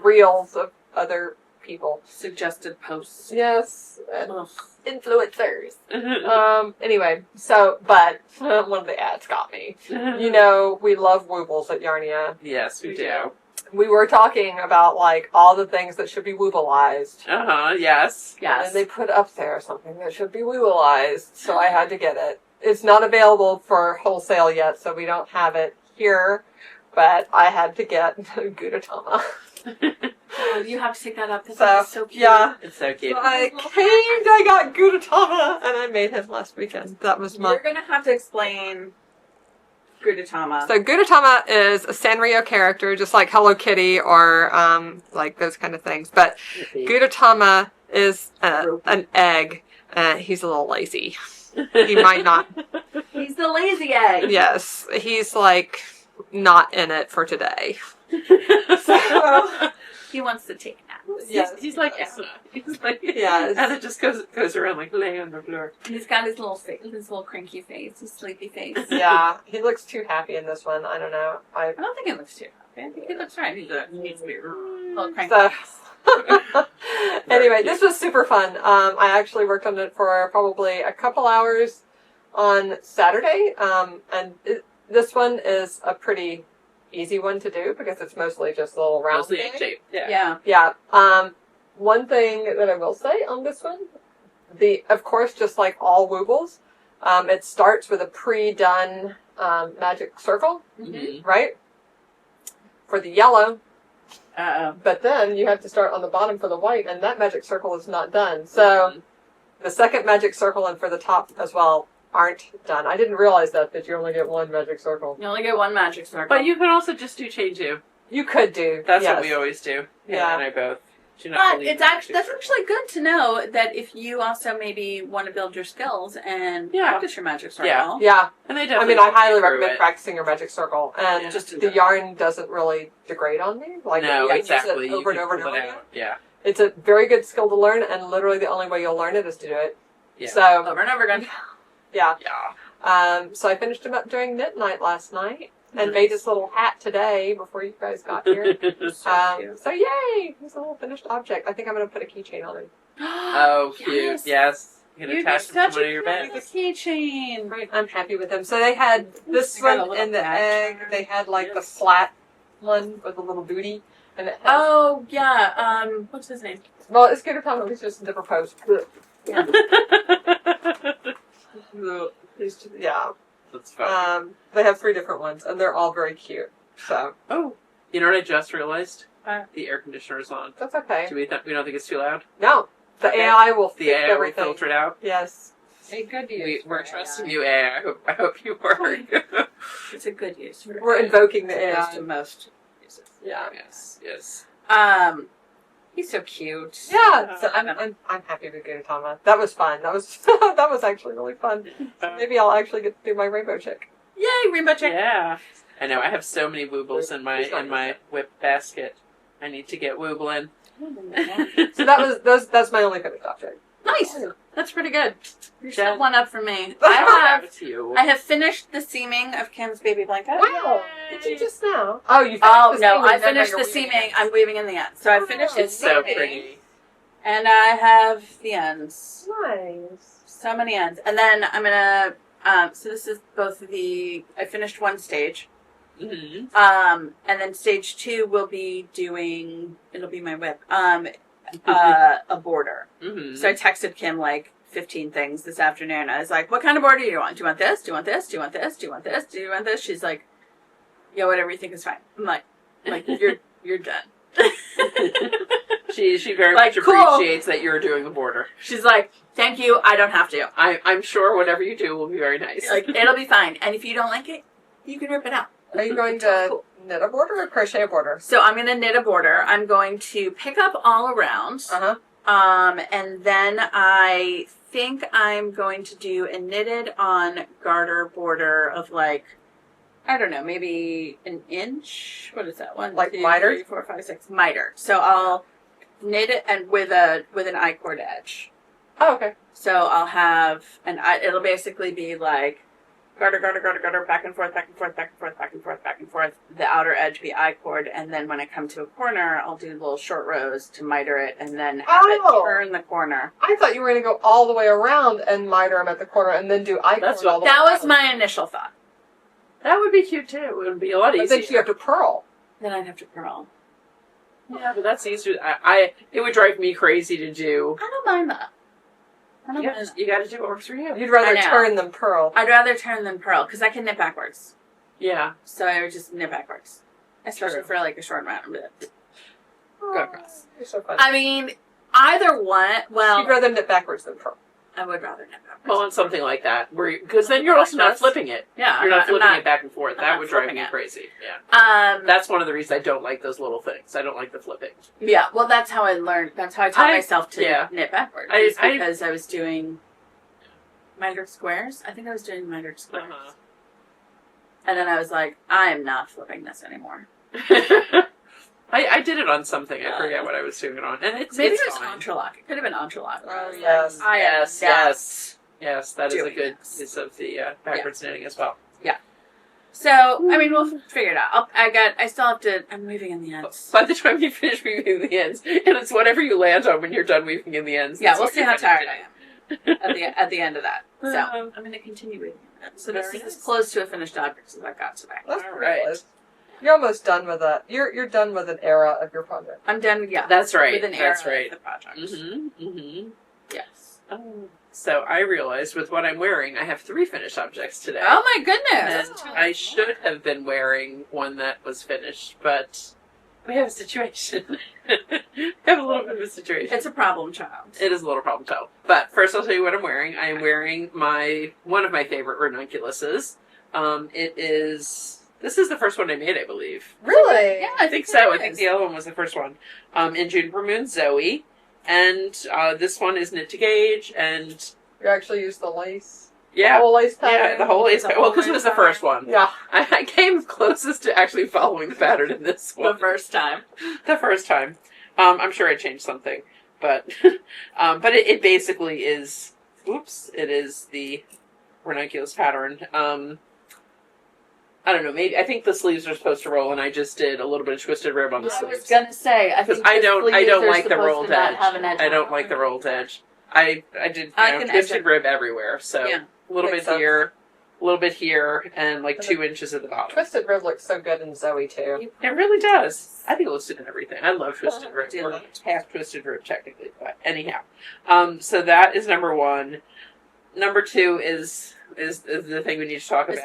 reels of other people. Suggested posts. Yes. Influencers. Anyway, but one of the ads got me. We love Woobles at Yarnia. Yes, we do. We were talking about all the things that should be Woobleized. Yes. And they put up there something that should be Woobleized, so I had to get it. It's not available for wholesale yet, so we don't have it here, but I had to get Gudetama. Oh, you have to take that up because it's so cute. Yeah. It's so cute. So I got Gudetama, and I made him last weekend. That was You're going to have to explain Gudetama. So Gudetama is a Sanrio character, just like Hello Kitty or those kind of things. But Gudetama is an egg. He's a little lazy. He might not. He's the lazy egg. Yes, he's not in it for today. So he wants to take naps. Yes, he's like Anna. He's like Anna just goes around laying on the floor. And he's got his little face, his little cranky face, his sleepy face. Yeah, he looks too happy in this one. I don't know. I don't think he looks too happy. I think he looks right. He needs to be a little cranky. Anyway, this was super fun. I actually worked on it for probably a couple hours on Saturday. This one is a pretty easy one to do because it's mostly just a little round Mostly egg shape. Yeah. One thing that I will say on this one, of course, just like all Woobles, it starts with a pre-done magic circle, right? For the yellow. But then you have to start on the bottom for the white, and that magic circle is not done. So the second magic circle and for the top as well aren't done. I didn't realize that you only get one magic circle. You only get one magic circle. But you can also just do chain 2. You could do. That's what we always do. Yeah. And I both. But that's actually good to know that if you also maybe want to build your skills and practice your magic circle. Yeah. And they definitely I highly recommend practicing your magic circle. And just the yarn doesn't really degrade on me. Like, no, exactly. Use it over and over and over again. Yeah. It's a very good skill to learn, and literally the only way you'll learn it is to do it. Yeah. So, over and over again. Yeah. Yeah. So I finished up doing knit night last night. And made this little hat today before you guys got here. So yay! It's a little finished object. I think I'm going to put a keychain on it. Oh, cute. Yes. You can attach them to one of your bags. Keychain. Right. I'm happy with them. So they had this one in the egg. They had like the flat one with a little booty. And it has, what's his name? Well, it's good to tell me it's just a different pose. Yeah. Yeah. That's fun. They have 3 different ones, and they're all very cute. So. Oh, you know what I just realized? The air conditioner is on. That's okay. We don't think it's too loud? No. The AI will fix AI everything. will filter it out? Yes. A good use. We're trusting you, AI. I hope you work. It's a good use. We're invoking the AI. To most uses. Yeah. Yes. He's so cute. Yeah, so I'm happy with Knitalong. That was fun. That was actually really fun. Maybe I'll actually get to do my rainbow chick. Yay, rainbow chick! Yeah, I know. I have so many Woobles in my whip basket. I need to get woobling. So that's my only finished object. Nice. That's pretty good. You're Jen? still one up from me. I have finished the seaming of Kim's baby blanket. Wow. Did you just now? Oh, you finished the no, seaming. I finished the seaming. I'm weaving in the end. So I finished the It's seaming. so pretty. And I have the ends. Nice. So many ends. And then I'm going to, so this is both I finished one stage. Mm-hmm. And then stage 2 will be it'll be my whip, a border. Mm-hmm. So I texted Kim like 15 things this afternoon. I was like, what kind of border do you want? Do you want this? Do you want this? Do you want this? Do you want this? Do you want this? She's like, yeah, whatever you think is fine. I'm like you're done. She very much appreciates that you're doing the border. She's like, thank you, I don't have to. I'm sure whatever you do will be very nice. Like, it'll be fine. And if you don't like it, you can rip it out. Are you going to knit a border or crochet a border? So I'm going to knit a border. I'm going to pick up all around. And then I think I'm going to do a knitted on garter border of like, I don't know, maybe an inch. What is that one? Like 2, miter? 3, 4, 5, 6 miter. So I'll knit it and with an I-cord edge. Oh, okay. So I'll have it'll basically be like garter, garter, garter, garter, back and forth, back and forth, back and forth, back and forth, back and forth. The outer edge be I-cord, and then when I come to a corner, I'll do little short rows to miter it, and then have it turn the corner. I thought you were going to go all the way around and miter them at the corner, and then do I-cord all the way That was around. my initial thought. That would be cute too. It would be a lot easier. But then you have to purl. Then I'd have to purl. Yeah, but that's easier. It would drive me crazy to do. I don't mind that. You got to do what works for you. You'd rather turn than purl. I'd rather turn than purl because I can knit backwards. Yeah. So I would just knit backwards, especially for like a short round. Go across. You're so funny. I mean, either one. Well, you'd rather knit backwards than purl. I would rather knit backwards. Well, on something like that, because then you're also not flipping it. Yeah, you're not flipping it back and forth. I'm That not would drive flipping me it. crazy. Yeah. That's one of the reasons I don't like those little things. I don't like the flipping. Yeah. Well, that's how I learned. That's how I taught myself to knit backwards. Because I was doing mitered squares. I think I was doing mitered squares. And then I was like, I am not flipping this anymore. I did it on something. I forget what I was doing it on, and Maybe it was entrelac. It could have been entrelac. Oh yes, yes. That is a good use of the backwards knitting as well. Yeah. So, I mean, we'll figure it out. I still have to, I'm weaving in the ends. By the time you finish weaving the ends, and it's whatever you land on when you're done weaving in the ends. Yeah, we'll see how tired I am at the end of that. So, I'm going to continue weaving the ends. So this is as close to a finished object as I got today. That's all right. Close. You're almost done with that. You're done with an era of your project. I'm done, yeah. That's right. With an era of the project. Yes. Oh. So I realized with what I'm wearing, I have 3 finished objects today. Oh my goodness! And I should have been wearing one that was finished, but we have a situation. We have a little bit of a situation. It's a problem child. It is a little problem child. But first I'll tell you what I'm wearing. I am wearing one of my favorite ranunculuses. This is the first one I made, I believe. Really? Yeah, I think so. I think the other one was the first one. In Juniper Moon Zoe. And this one is knit to gauge, and you actually used the lace. Yeah, the whole lace pattern. Yeah, the whole lace pattern. Well, because it was the first one. Yeah, I came closest to actually following the pattern in this one. The first time. I'm sure I changed something, but it basically is. Oops! It is the ranunculus pattern. I don't know. Maybe I think the sleeves are supposed to roll, and I just did a little bit of twisted rib on the sleeves. I was gonna say because I don't like the rolled edge. I don't like the rolled edge. I did twisted rib everywhere, so a little bit here, a little bit here, and like 2 inches at the bottom. Twisted rib looks so good in Zoe too. It really does. I think it looks good in everything. I love twisted rib. Or half twisted rib, technically, but anyhow. So that is number 1. Number 2 is the thing we need to talk about.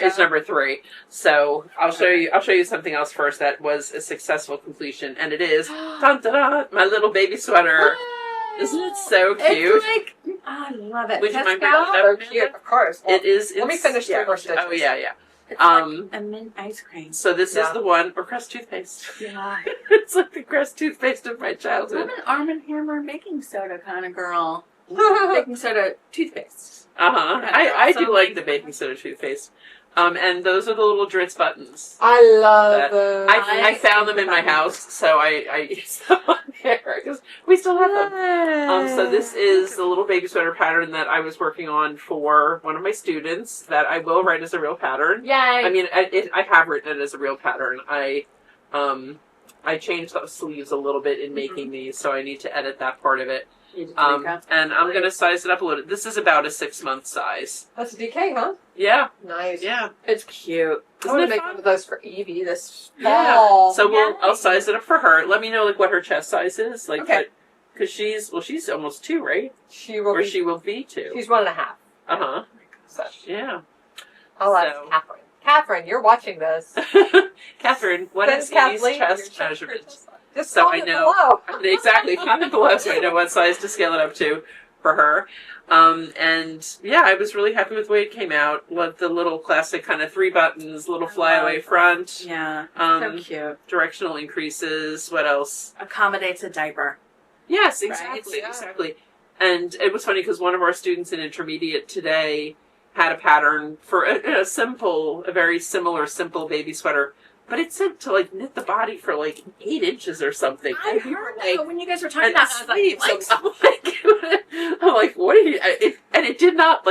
It's number 3. So I'll show you something else first that was a successful completion, and it is dun, dun, dun, my little baby sweater. Isn't it so cute? It's like, I love it. Would you mind so cute? Of course. Well, it is. Let me finish 3 more stitches. Oh yeah. It's like a mint ice cream. So this is the one, or Crest toothpaste. Yeah. It's like the Crest toothpaste of my childhood. I'm an Arm & Hammer baking soda kind of girl. Baking soda toothpaste. I do like the baking soda toothpaste. And those are the little Dritz buttons. I love them. I found them in my house, so I used them on there because we still have them. So this is the little baby sweater pattern that I was working on for one of my students that I will write as a real pattern. Yay! I mean, I have written it as a real pattern. I changed the sleeves a little bit in making these, so I need to edit that part of it. And I'm going to size it up a little. This is about a 6-month size. That's a DK, huh? Yeah. Nice. Yeah. It's cute. I want to make one of those for Evie this fall. So I'll size it up for her. Let me know what her chest size is. Because she's almost 2, right? She will be 2. She's 1.5. So, yeah. I'll ask Catherine. Catherine, you're watching this. Catherine, what is Evie's chest measurement? Just so I know below. Exactly. Comment below so I know what size to scale it up to for her. And yeah, I was really happy with the way it came out. Loved the little classic kind of 3 buttons, little flyaway front. Yeah. So cute. Directional increases. What else? Accommodates a diaper. Yes, exactly. Right? Exactly. And it was funny because one of our students in intermediate today had a pattern for a very similar, simple baby sweater. But it said to knit the body for 8 inches or something. I heard that when you guys were talking about sleeves. I'm like, what are you? And it did not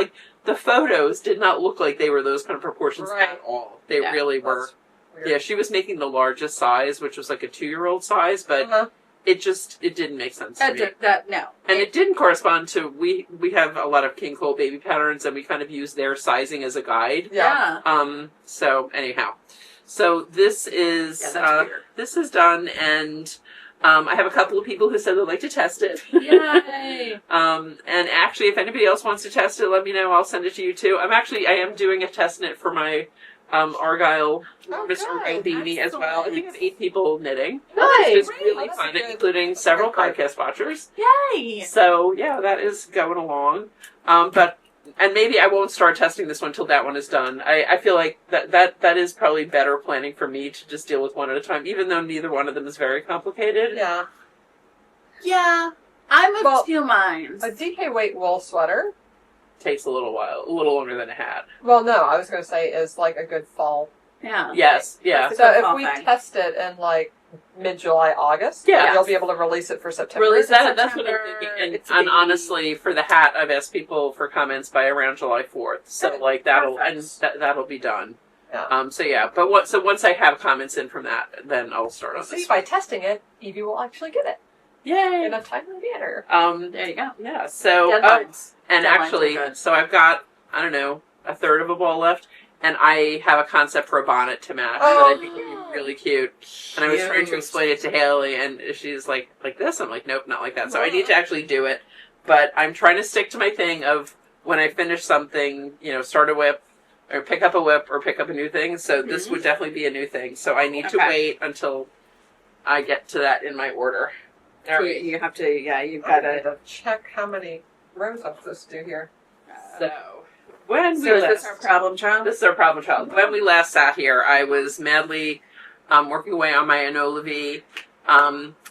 the photos did not look like they were those kind of proportions at all. They really were. Weird. Yeah, she was making the largest size, which was like a 2-year-old size, but it didn't make sense to me. No, and it didn't correspond to we have a lot of King Cole baby patterns, and we kind of use their sizing as a guide. Yeah. So anyhow. So this is done, and I have a couple of people who said they'd like to test it. Yay! And actually, if anybody else wants to test it, let me know. I'll send it to you too. I am doing a test knit for my Argyle Miss Argyle beanie as well. I think I have 8 people knitting. Nice! It's really fun, including several podcast watchers. Yay! So yeah, that is going along. And maybe I won't start testing this one till that one is done. I feel like that is probably better planning for me to just deal with one at a time, even though neither one of them is very complicated. Yeah. Yeah. I'm of 2 minds. A DK weight wool sweater takes a little while, a little longer than a hat. Well, no, I was going to say is a good fall. Yeah. Yes. Yeah. So if we test it in mid-July, August, you'll be able to release it for September. That's what I'm thinking. And honestly, for the hat, I've asked people for comments by around July 4th. So that'll be done. Yeah. So once I have comments in from that, then I'll start on See, this. by testing it, Evie will actually get it Yay! in a timely manner. There you go. Yeah. So Deadlines. and Deadlines actually, are good. so I've got, I don't know, a third of a ball left, and I have a concept for a bonnet to match that I think would be really cute. And I was trying to explain it to Haley, and she's like this? I'm like, nope, not like that. So I need to actually do it. But I'm trying to stick to my thing of when I finish something, start a whip, or pick up a whip, or pick up a new thing. So this would definitely be a new thing. So I need to wait until I get to that in my order. All right. You have to, you've got to check how many rows I'm supposed to do here. So when is we this last, our problem child? this is our problem child. When we last sat here, I was madly working away on my Enola V.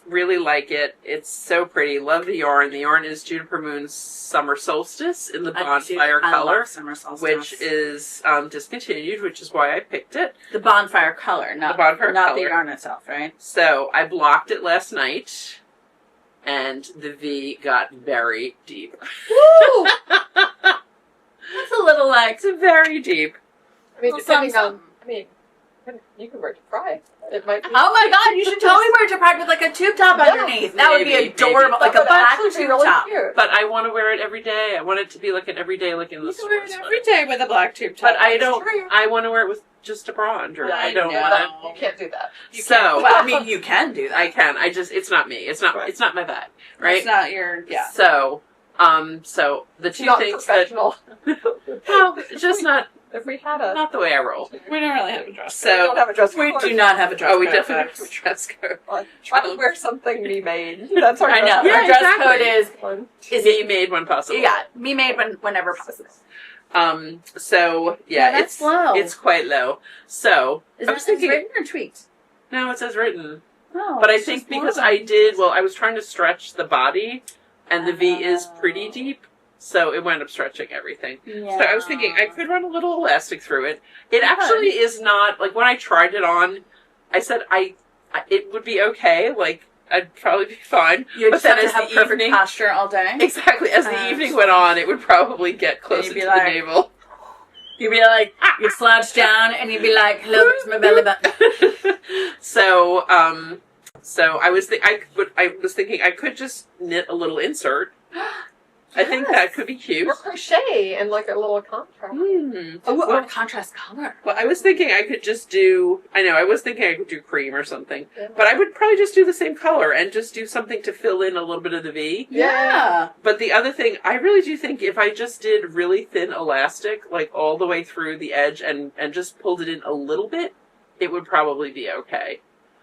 Really like it. It's so pretty. Love the yarn. The yarn is Juniper Moon's Summer Solstice in the bonfire color, Summer Solstice. which is discontinued, which is why I picked it. The bonfire color, not The bonfire not color. the yarn itself, right? So I blocked it last night, and the V got very deep. Woo! That's a little like It's very deep. I mean, Well, depending some- on, you can wear it to Pride. It might be. oh my god, you should totally wear it to Pride with like a tube top underneath. That would be maybe. adorable, like That a would black actually be tube really top. cute. But I want to wear it every day. I want it to be like an everyday look in the You can wear store. it every day with a black tube top. But I don't. true. I want to wear it with just a bra under. Yeah, I don't know. want to. You can't do that. So Well, I mean, you can do that. I can. It's not me. It's not. Right. It's not my bag. Right. It's not your So, so the two Not things that. professional. Well, it's just not If we had a, not the way I roll. We don't really have a dress. we don't So. have a dress We code. do not have a dress. Oh, we code, definitely folks. have a dress code. Try to wear something me made. That's our I know. dress Yeah, Our dress exactly. code is code. Me made when possible. me made whenever possible. So Yeah, that's it's low. It's quite low. So Is I that was thinking. written or tweaked? No, it says written. Oh, But I it's think just because low. I was trying to stretch the body, and the V is pretty deep, so it wound up stretching everything. Yeah. So I was thinking I could run a little elastic through it. It actually is not, like when I tried it on, I said it would be okay, like I'd probably be fine. You But just have then to as have the perfect evening- posture all day. Exactly, as the evening went on, it would probably get closer be to like- the navel. You'd be like, you slouch down and you'd be like, hello, there's my belly button. So I was thinking I could just knit a little insert. I think that could be cute. Or crochet and like a little contrast. Oh, a contrast color. Well, I was thinking I could just do. I was thinking I could do cream or something, Yeah. but I would probably just do the same color and just do something to fill in a little bit of the V. Yeah. But the other thing, I really do think if I just did really thin elastic, like all the way through the edge, and just pulled it in a little bit, it would probably be okay.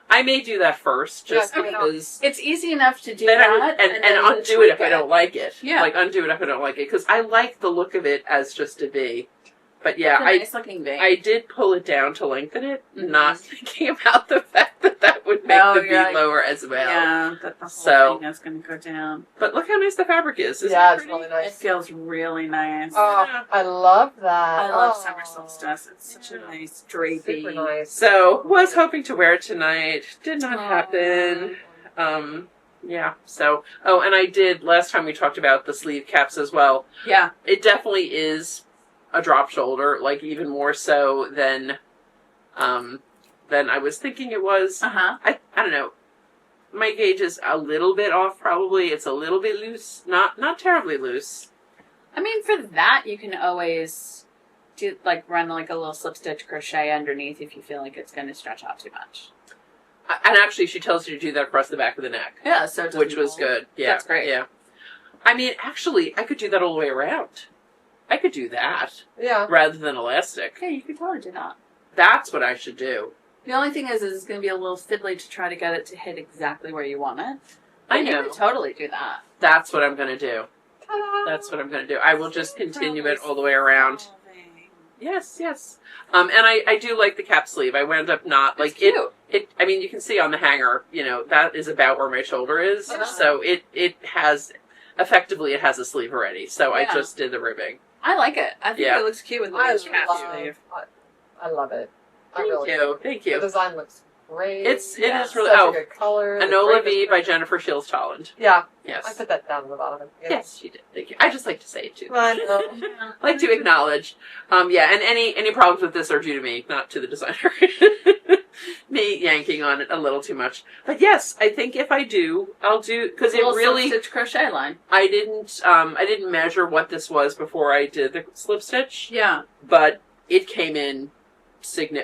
I may do that first, just Yeah, because. It's easy enough to do Then that. and then undo it if tweak I don't like it. Yeah. Like undo it if I don't like it, because I like the look of it as just a V. But yeah, It's a nice looking V. I did pull it down to lengthen it, Mhm. not thinking about the fact that would make Oh, the V you're like- lower as well. Yeah, that the whole So- thing is going to go down. But look how nice the fabric is. Isn't Yeah, it it's pretty? really It nice. feels really nice. Oh, I love that. I love Oh. summer solstice. It's such a Yeah. nice drapey. Super nice. So was hoping to wear it tonight. Did not happen. Oh. Yeah. So and I did last time we talked about the sleeve caps as well. Yeah. It definitely is a drop shoulder, like even more so than I was thinking it was. Uh-huh. I don't know. My gauge is a little bit off probably. It's a little bit loose. Not terribly loose. I mean, for that, you can always do run a little slip stitch crochet underneath if you feel like it's going to stretch out too much. And actually she tells you to do that across the back of the neck. Yeah, so it doesn't Which was roll. good. Yeah. That's great. Yeah. I mean, actually, I could do that all the way around. I could do that Yeah. rather than elastic. Okay, you could totally do that. That's what I should do. The only thing is it's going to be a little fiddly to try to get it to hit exactly where you want it. I But know. You could totally do that. That's what I'm going to do. Ta-da. That's what I'm going to do. I will just continue it all the way around. Yes, yes. And I do like the cap sleeve. I wound up not It's like cute. it. I mean, you can see on the hanger, that is about where my shoulder is. Uh-huh. So it has effectively it has a sleeve already. So I Yeah. just did the ribbing. I like it. I think Yeah. it looks cute with the I cap love, sleeve. I love it. I Thank really you. Thank The you. design looks great. It is really such a good color. Enola V by Jennifer Shields Holland. Yeah. Yes. I put that down at the bottom. Yes, she did. Thank you. I just like to say it too. I know. Like to acknowledge. Yeah, and any problems with this are due to me, not to the designer. Me yanking on it a little too much. But yes, I think if I do, I'll do, because it really stitch crochet line. I didn't measure what this was before I did the slip stitch. Yeah. But it came in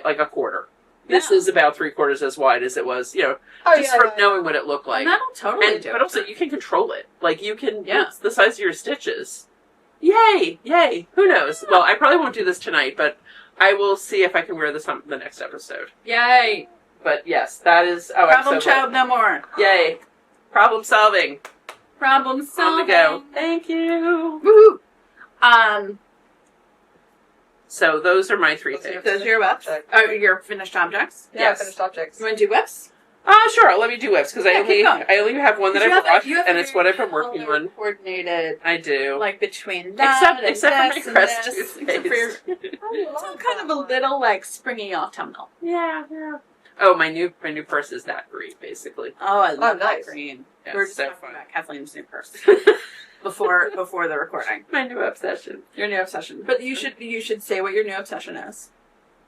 like a quarter. This is about 3/4 as wide as it was, from knowing what it looked like. And that'll totally do it. But also, you can control it. Like, you can, it's the size of your stitches. Yay! Yay! Who knows? Well, I probably won't do this tonight, but I will see if I can wear this on the next episode. Yay! But yes, that is... Problem child no more. Yay. Problem solving. Problem solving. On the go. Thank you. Woohoo! So those are my 3 things. Those are your whips? Oh, your finished objects? Yeah, finished objects. You want to do whips? Sure. Let me do whips, because I only have one that I brought, and it's what I've been working on. Coordinated. I do. Like between that except for my crest this. toothpaste. It's kind of a little like springy autumnal. Yeah. Oh, my new purse is that green, basically. Oh, I love nice. that green. Yeah, We were just so talking fun. about Kathleen's new purse before the recording. My new obsession. Your new obsession. But you should say what your new obsession is.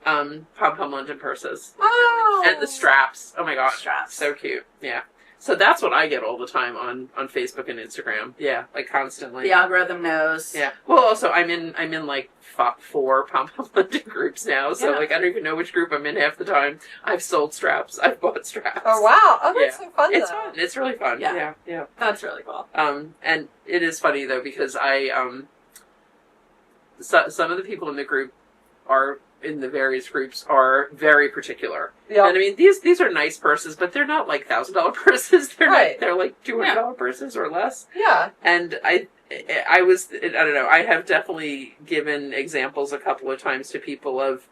Pom-pom London purses. Oh! And the straps. Oh my gosh. Straps. So cute. Yeah. So that's what I get all the time on Facebook and Instagram. Yeah, like constantly. The algorithm knows. Yeah. Well, also I'm in like 4 pom-pom London groups now, so like I don't even know which group I'm in half the time. I've sold straps. I've bought straps. Oh wow! Oh, that's so fun. It's fun. It's really fun. Yeah. Yeah. That's really cool. And it is funny though, because some of the people in the group in the various groups are very particular. Yeah. And I mean, these are nice purses, but they're not like $1,000 purses. They're like $200 purses or less. Yeah. And I don't know, I have definitely given examples a couple of times to people of,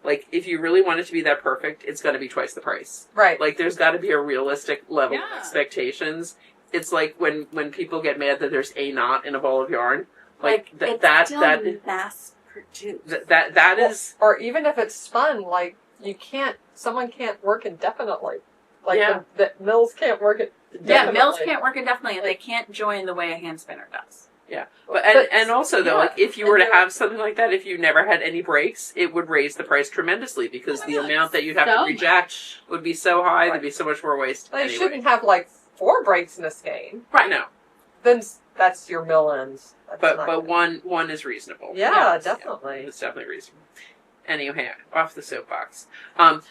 like, if you really want it to be that perfect, it's got to be twice the price. Right. Like, there's got to be a realistic level of expectations. It's like when people get mad that there's a knot in a ball of yarn. Like that mass produced. That is, or even if it's spun, like someone can't work indefinitely. Like the mills can't work it. Yeah, mills can't work indefinitely. They can't join the way a hand spinner does. Yeah, but also though, like if you were to have something like that, if you never had any breaks, it would raise the price tremendously, because the amount that you'd have to reject would be so high. There'd be so much more waste. They shouldn't have like 4 breaks in a skein. Right. No. Then that's your mill ends. But one is reasonable. Yeah, definitely. It's definitely reasonable. Anyway, off the soapbox.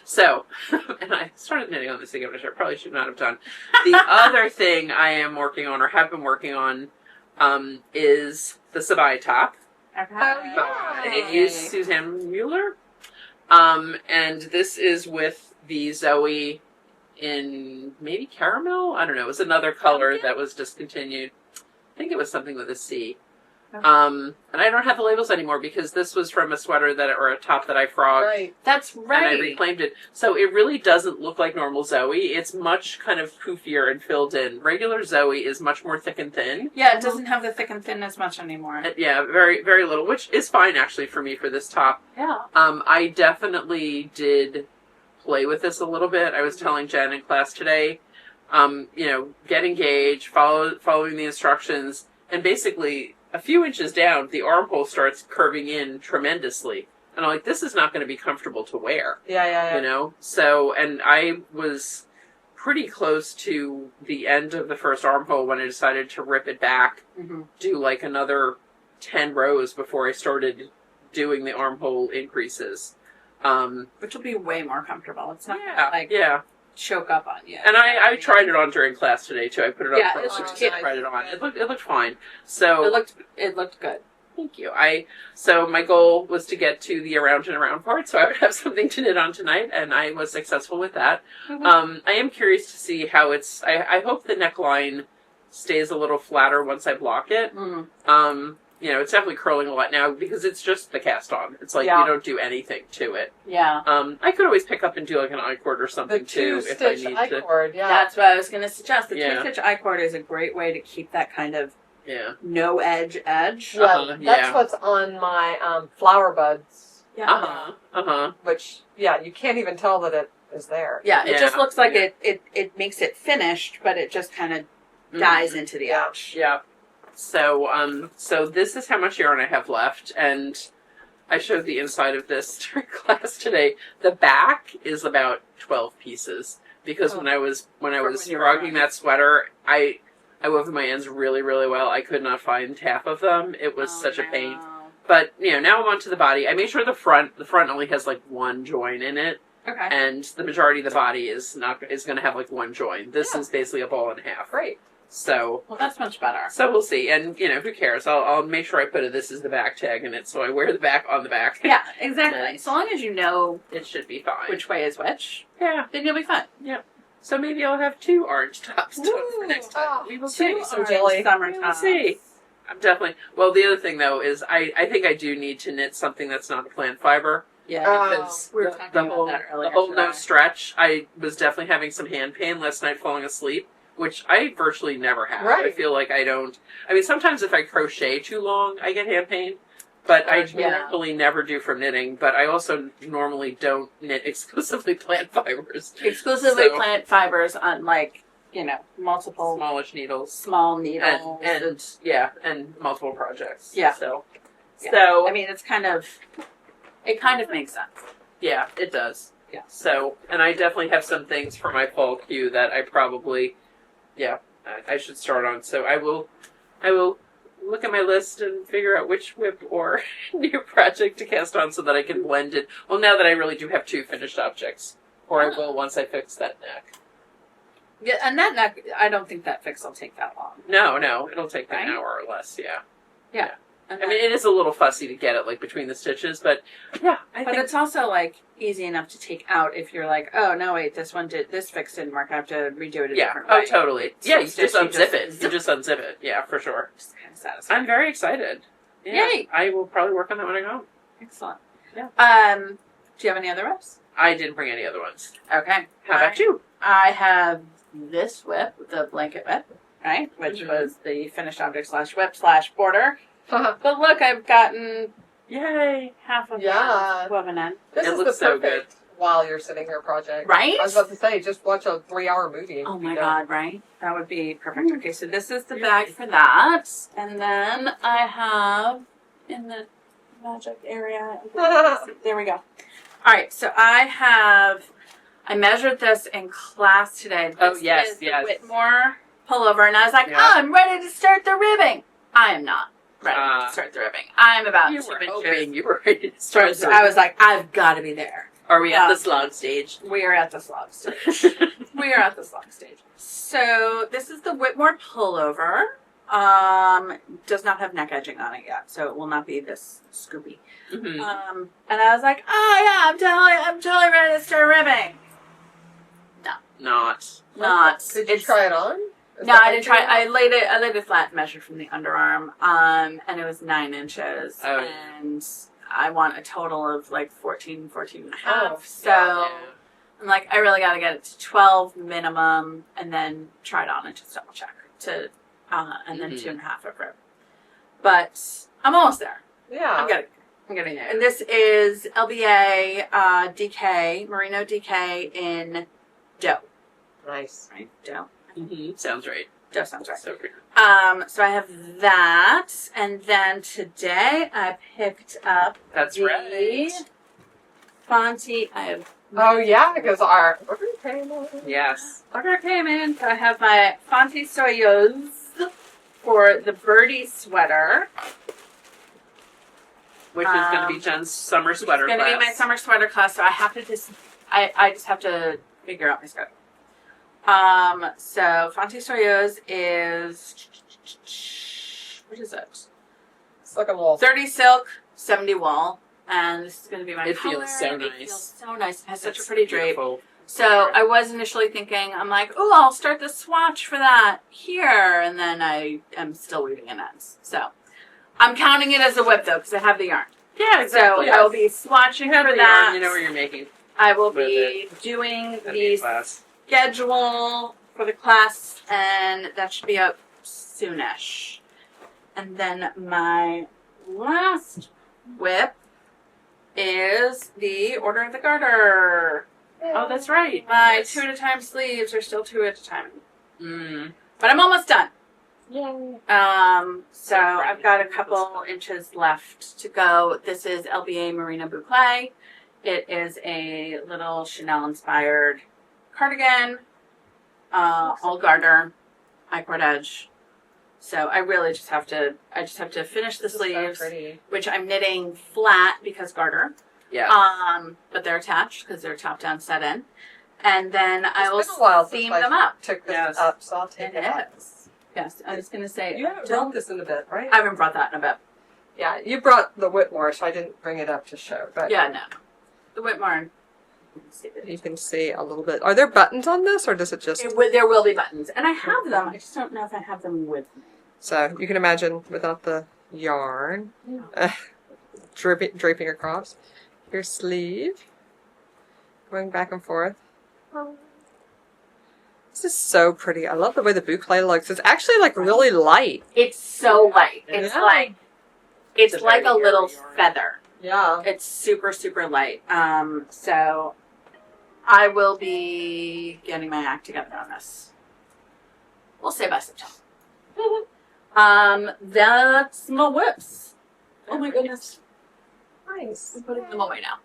So, and I started knitting on this thing, which I probably should not have done. The other thing I am working on, or have been working on, is the Sabai top. Okay. It is Suzanne Mueller. And this is with the Zoe in maybe caramel? I don't know. It was another color that was discontinued. I think it was something with a C. Okay. And I don't have the labels anymore, because this was from a sweater or a top that I frogged. Right. That's right. And I reclaimed it. So it really doesn't look like normal Zoe. It's much kind of poofier and filled in. Regular Zoe is much more thick and thin. Yeah, it doesn't have the thick and thin as much anymore. Yeah, very, very little, which is fine actually for me for this top. Yeah. I definitely did play with this a little bit. I was telling Jen in class today, get engaged, following the instructions, and basically a few inches down, the armhole starts curving in tremendously. And I'm like, this is not going to be comfortable to wear. Yeah. So, and I was pretty close to the end of the first armhole when I decided to rip it back, do like another 10 rows before I started doing the armhole increases. Which will be way more comfortable. It's not choke up on you. And I tried it on during class today too. I put it on first and nice. tried it on. It looked fine. So it looked good. Thank you. So my goal was to get to the around and around part, so I would have something to knit on tonight, and I was successful with that. I am curious to see how it's. I hope the neckline stays a little flatter once I block it. It's definitely curling a lot now because it's just the cast on. It's like you don't do anything to it. Yeah. I could always pick up and do like an I-cord or something too if I need I-cord, to. yeah. That's what I was going to suggest. The 2-stitch I-cord is a great way to keep that kind of no edge. Yeah, that's what's on my flower buds. Yeah. Which, you can't even tell that is there. Yeah, it just looks like yeah. it makes it finished, but it just kind of dies into the edge. Yeah. So this is how much yarn I have left, and I showed the inside of this during class today. The back is about 12 pieces because when I was frogging that sweater, I wove my ends really, really well. I could not find half of them. It was such a pain. But now I'm onto the body. I made sure the front only has like one join in it. Okay. And the majority of the body is going to have like one join. This is basically a ball and a half. Great. So that's much better. So we'll see, and who cares? I'll make sure I put this is the back tag in it, so I wear the back on the back. Yeah, exactly. So long as you know it should be fine. Which way is which? Yeah, then you'll be fine. Yep. So maybe I'll have 2 orange tops done for next time. We will see. Some jelly summer tops. We'll see. I'm definitely. Well, the other thing though is I think I do need to knit something that's not a plant fiber. Yeah, because we were talking about that earlier. The whole no stretch. I was definitely having some hand pain last night falling asleep, which I virtually never have. Right. I feel like I don't. I mean, sometimes if I crochet too long, I get hand pain, but I normally never do for knitting. But I also normally don't knit exclusively plant fibers. Exclusively plant fibers on multiple smallish needles, small needles, and multiple projects. Yeah. So I mean, it kind of makes sense. Yeah, it does. Yeah. So, and I definitely have some things for my fall queue that I probably, I should start on. So I will look at my list and figure out which whip or new project to cast on so that I can blend it. Well, now that I really do have 2 finished objects, or I will once I fix that neck. Yeah, and that neck, I don't think that fix will take that long. No, it'll take an hour or less. Yeah. Yeah. I mean, it is a little fussy to get it between the stitches, but I think it's also easy enough to take out if you're like, oh no, wait, this fix didn't work. I have to redo it a different way. Oh, totally. Yeah, you just unzip it. You just unzip it. Yeah, for sure. Just kind of satisfying. I'm very excited. Yeah. Yay! I will probably work on that when I go home. Excellent. Yeah. Do you have any other whips? I didn't bring any other ones. Okay. How about you? I have this whip, the blanket whip, right, which was the finished object /whip /border. But look, I've gotten half of that woven in. This is the perfect while you're sitting here project. Right? I was about to say, just watch a 3-hour movie. Oh my god, right? That would be perfect. Okay, so this is the bag for that. And then I have in the magic area. There we go. Alright, so I measured this in class today. This is the Whitmore pullover, and I was like, I'm ready to start the ribbing. I am not ready to start the ribbing. I'm about 2 inches. You were ready to start the ribbing. I was like, I've got to be there. Are we at the slog stage? We are at the slog stage. So this is the Whitmore pullover. Does not have neck edging on it yet, so it will not be this scoopy. Mm-hmm. And I was like, I'm totally ready to start ribbing. No. Not. Did you try it on? No, I didn't try. I laid it flat, measured from the underarm, and it was 9 inches, and I want a total of 14 and a half. I'm like, I really got to get it to 12 minimum, and then try it on and just double check and then 2.5 of rib. But I'm almost there. Yeah, I'm getting there. And this is LBA DK Merino DK in dough. Nice, right? Dough. Mm-hmm. Sounds right. Dough sounds right. So pretty. So I have that, and then today I picked up right. Fonty. I have. Oh yeah, because our order came in. Yes. Order came in. So I have my Fonty Soyeuse for the birdie sweater. Which is going to be Jen's summer sweater class. It's going to be my summer sweater class, so I have to I just have to figure out my schedule. So Fonty Soyeuse is, what is it? It's like a wool. 30 silk, 70 wool, and this is going to be my It color. feels so nice. It feels so nice. It has such a pretty drape. Beautiful. So I was initially thinking, I'm like, oh, I'll start the swatch for that here, and then I am still weaving in ends. So I'm counting it as a whip, though, because I have the yarn. Yeah, exactly. So I will be swatching for that. Yarn, you know where you're making. I will be doing the schedule for the class, and that should be up soonish. And then my last whip is the Order of the Garter Oh, that's right. My 2 at a time sleeves are still 2 at a time. Mm. But I'm almost done. Yay. So I've got a couple inches left to go. This is LBA Marina Boucle. It is a little Chanel-inspired cardigan, all garter, I-cord edge. So I really just have to finish the sleeves, which I'm knitting flat because garter. Yeah. But they're attached because they're top down set in. And then I will seam them up. Took this up, so I'll take it out. Yes, I was going to say. You haven't brought this in a bit, right? I haven't brought that in a bit. Yeah, you brought the Whitmore, so I didn't bring it up to show. But yeah, no. The Whitmore. You can see a little bit. Are there buttons on this, or does it just... There will be buttons. And I have them. I just don't know if I have them with me. So you can imagine without the yarn draping across. Your sleeve. Going back and forth. This is so pretty. I love the way the boucle looks. It's actually like really light. It's so light. It's like a little feather. Yeah. It's super, super light. So I will be getting my act together on this. We'll say by September. That's my whips. Oh my goodness. Nice. I'm putting them away now.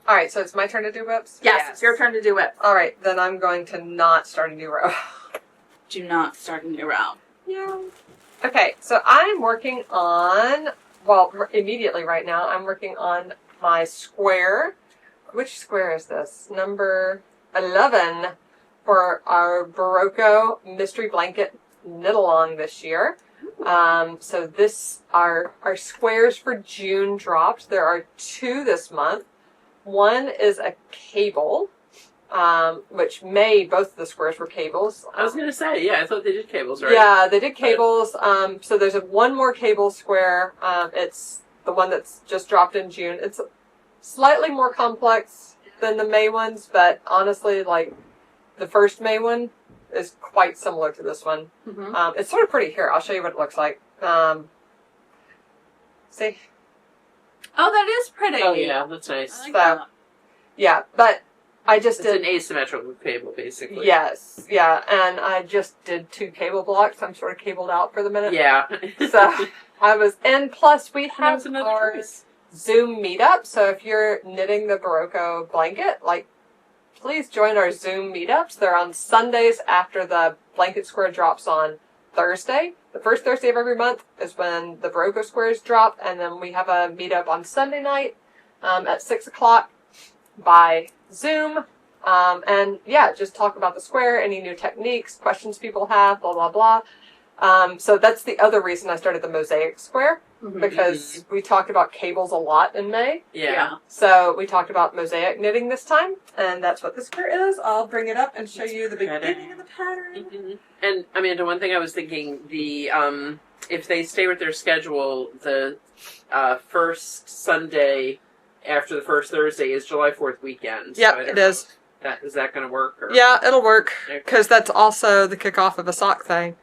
All right, so it's my turn to do whips? Yes, it's your turn to do whip. All right, then I'm going to not start a new row. Do not start a new row. Yeah. Okay, so I'm working on, well, immediately right now, I'm working on my square. Which square is this? Number 11 for our Berroco Mystery Blanket Knitalong this year. So this, our squares for June dropped. There are 2 this month. One is a cable, which both of the squares were cables. I was going to say, yeah, I thought they did cables, right? Yeah, they did cables. So there's one more cable square. It's the one that's just dropped in June. It's slightly more complex than the May ones, but honestly, like the first May one is quite similar to this one. Mm-hmm. It's sort of pretty. Here, I'll show you what it looks like. See? Oh, that is pretty. Oh, yeah, that's nice. I like that. Yeah, but I just did... It's an asymmetrical cable, basically. Yes, yeah, and I just did 2 cable blocks. I'm sort of cabled out for the minute. Yeah. So I was... And plus, we have our Zoom meetup, so if you're knitting the Berroco blanket, like, please join our Zoom meetups. They're on Sundays after the blanket square drops on Thursday. The first Thursday of every month is when the Berroco squares drop, and then we have a meetup on Sunday night at 6 o'clock by Zoom. And yeah, just talk about the square, any new techniques, questions people have, blah, blah, blah. So that's the other reason I started the Mosaic square, because we talked about cables a lot in May. Yeah. So we talked about Mosaic knitting this time, and that's what this square is. I'll bring it up and show you the beginning of the pattern. Mm-hmm. And Amanda, one thing I was thinking, if they stay with their schedule, the first Sunday after the first Thursday is July 4th weekend. Yep, it is. Is that going to work? Or? Yeah, it'll work, because that's also the kickoff of a sock thing.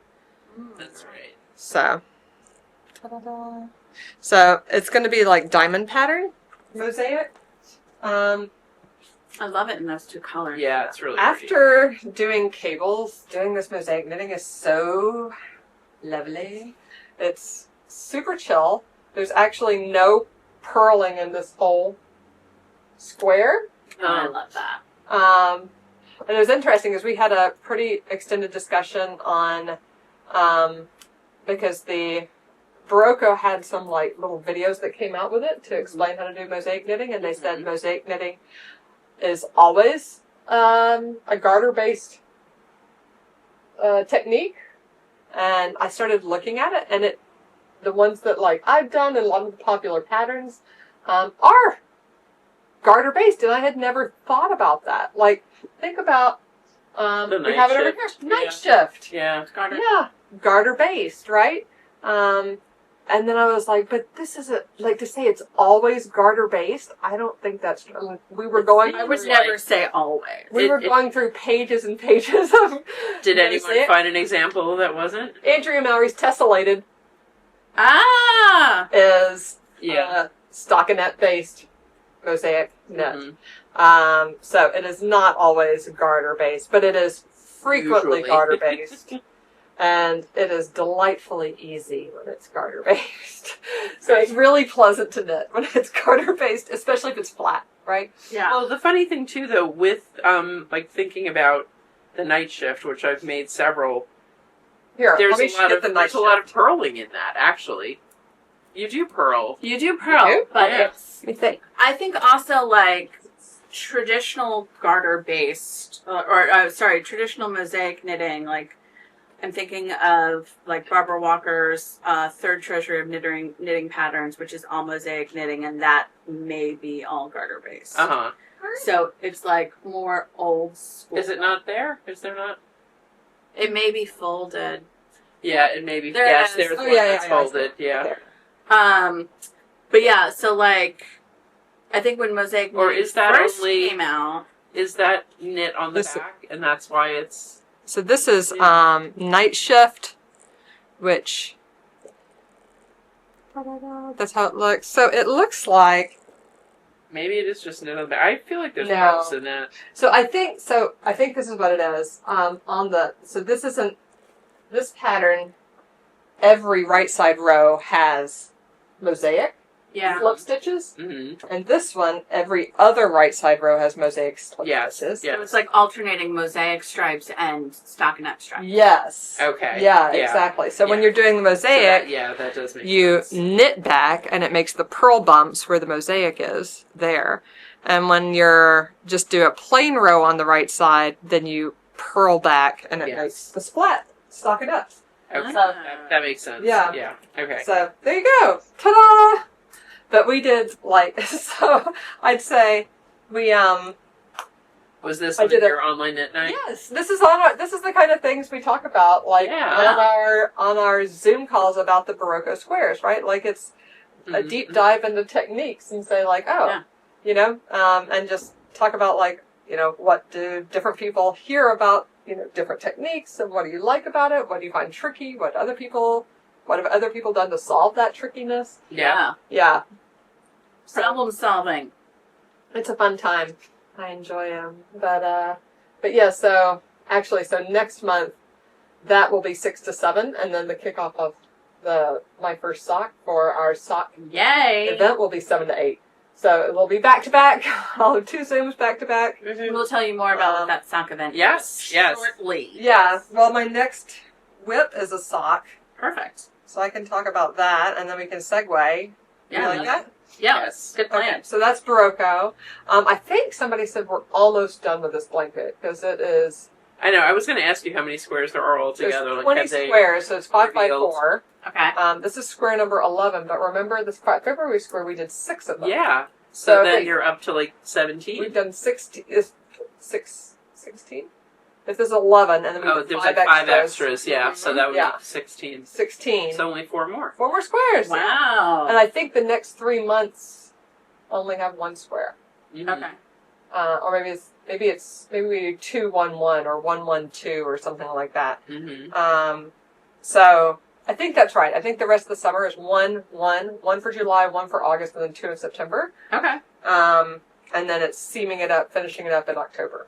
That's right. So, ta-da-da. So it's going to be like diamond pattern Mosaic. I love it in those 2 colors. Yeah, it's really After doing cables, doing this Mosaic knitting is so lovely. It's super chill. There's actually no purling in this whole square. Oh, I love that. And it was interesting because we had a pretty extended discussion on, because the Berroco had some like little videos that came out with it to explain how to do mosaic knitting, and they said mosaic knitting is always a garter-based technique. And I started looking at it, and the ones that like I've done and a lot of the popular patterns are garter-based, and I had never thought about that. Like, think about we have it over here. Night shift. Yeah. Garter. Yeah, garter-based, right? And then I was like, but this isn't, like, to say it's always garter-based, I don't think that's true. I mean, we were going... I would never say always. We were going through pages and pages of... Did anyone find an example that wasn't? Andrea Mallory's Tessellated Ah! is stockinette stockinette-based mosaic knit. So it is not always garter based, but it is frequently garter based. And it is delightfully easy when it's garter based. So it's really pleasant to knit when it's garter based, especially if it's flat, right? Yeah. Well, the funny thing too, though, with like thinking about the night shift, which I've made several. Here, there's a lot of purling in that. Actually, you do purl. You do purl, but let me think. I think also like traditional garter based, traditional mosaic knitting, like. I'm thinking of like Barbara Walker's Third Treasury of Knitting Patterns, which is all mosaic knitting, and that may be all garter based. So it's like more old school. Is it not there? Is there not? It may be folded. Yeah, it may be. There's one that's folded. Yeah. But yeah, so like, I think when mosaic knitting first came out, is that knit on the back, and that's why it's. So this is night shift, which that's how it looks. So it looks like maybe it is just knit on the back. I feel like there's house in that. So I think this is what it is. This pattern. Every right side row has mosaic. Yeah. Slip stitches. Mm-hmm. And this one, every other right side row has mosaic slip stitches. So it's like alternating mosaic stripes and stockinette stripes. Yes. Okay. Yeah, exactly. So when you're doing the mosaic, that does make sense. You knit back and it makes the purl bumps where the mosaic is there. And when you're just do a plain row on the right side, then you purl back and it makes the splat stockinette. Okay. That makes sense. Yeah. Yeah. Okay. So there you go. Ta-da! But we did so I'd say we was this your online knit night? Yes, this is the kind of things we talk about on our Zoom calls about the Berroco squares, right? Like it's a deep dive into techniques and say like, and just talk about like, what do different people hear about, different techniques and what do you like about it? What do you find tricky? What have other people done to solve that trickiness? Yeah. Yeah. Problem solving. It's a fun time. I enjoy them. But yeah, so next month, that will be 6 to 7, and then the kickoff of my first sock for our sock event will be 7 to 8. So it will be back to back. I'll have 2 Zooms back to back. We'll tell you more about what that sock event is shortly. Yeah. Well, my next whip is a sock. Perfect. So I can talk about that, and then we can segue. Yeah. You like that? Yeah. Yes. Good plan. Okay, so that's Berroco. I think somebody said we're almost done with this blanket because it is. I know. I was going to ask you how many squares there are altogether. There's 20 squares, so it's 5 by 4. Okay. This is square number 11, but remember this February square we did 6 of them. Yeah. So then you're up to like 17. We've done 16. 16? If there's 11, and then there's like 5 extras. Yeah. Mm-hmm. So that would be 16. 16. So only 4 more. 4 more squares. Wow. And I think the next 3 months only have 1 square. Mm-hmm. Okay. Or maybe we do 2, 1, 1 or 1, 1, 2 or something like that. Mm-hmm. So I think that's right. I think the rest of the summer is 1, 1 for July, 1 for August, and then 2 in September. Okay. And then it's finishing it up in October.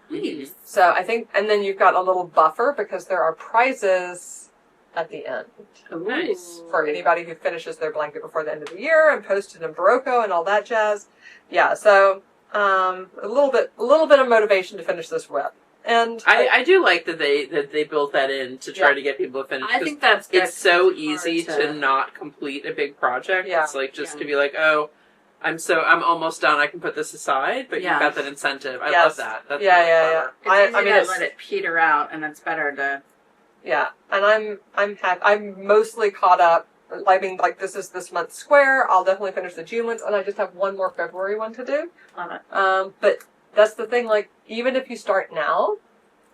Please. So I think, and then you've got a little buffer because there are prizes at the end. Nice. For anybody who finishes their blanket before the end of the year and posted in Berroco and all that jazz. Yeah, so a little bit of motivation to finish this whip. And I do like that they built that in to try to get people to finish. I think that's good. It's so easy to not complete a big project. Yeah. It's like just to be like, oh, I'm almost done. I can put this aside, but you've got that incentive. I love that. That's yeah. It's easy to let it peter out, and it's better to. Yeah, and I'm happy. I'm mostly caught up. I mean, like this is this month's square. I'll definitely finish the June ones, and I just have 1 more February one to do. Love it. But that's the thing. Like even if you start now,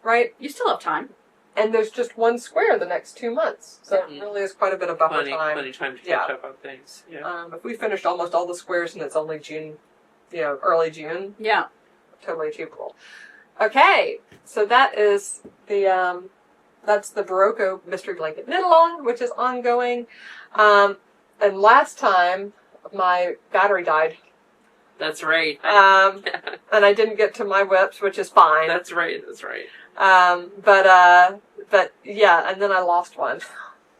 right? You still have time. And there's just 1 square the next 2 months. So it really is quite a bit of buffer time. Plenty of time to catch up on things. Yeah. If we finished almost all the squares and it's only June, early June. Yeah. Totally achievable. Okay. So that is that's the Berroco Mystery Blanket Knitalong, which is ongoing. And last time my battery died. That's right. And I didn't get to my whips, which is fine. That's right. But yeah, and then I lost one.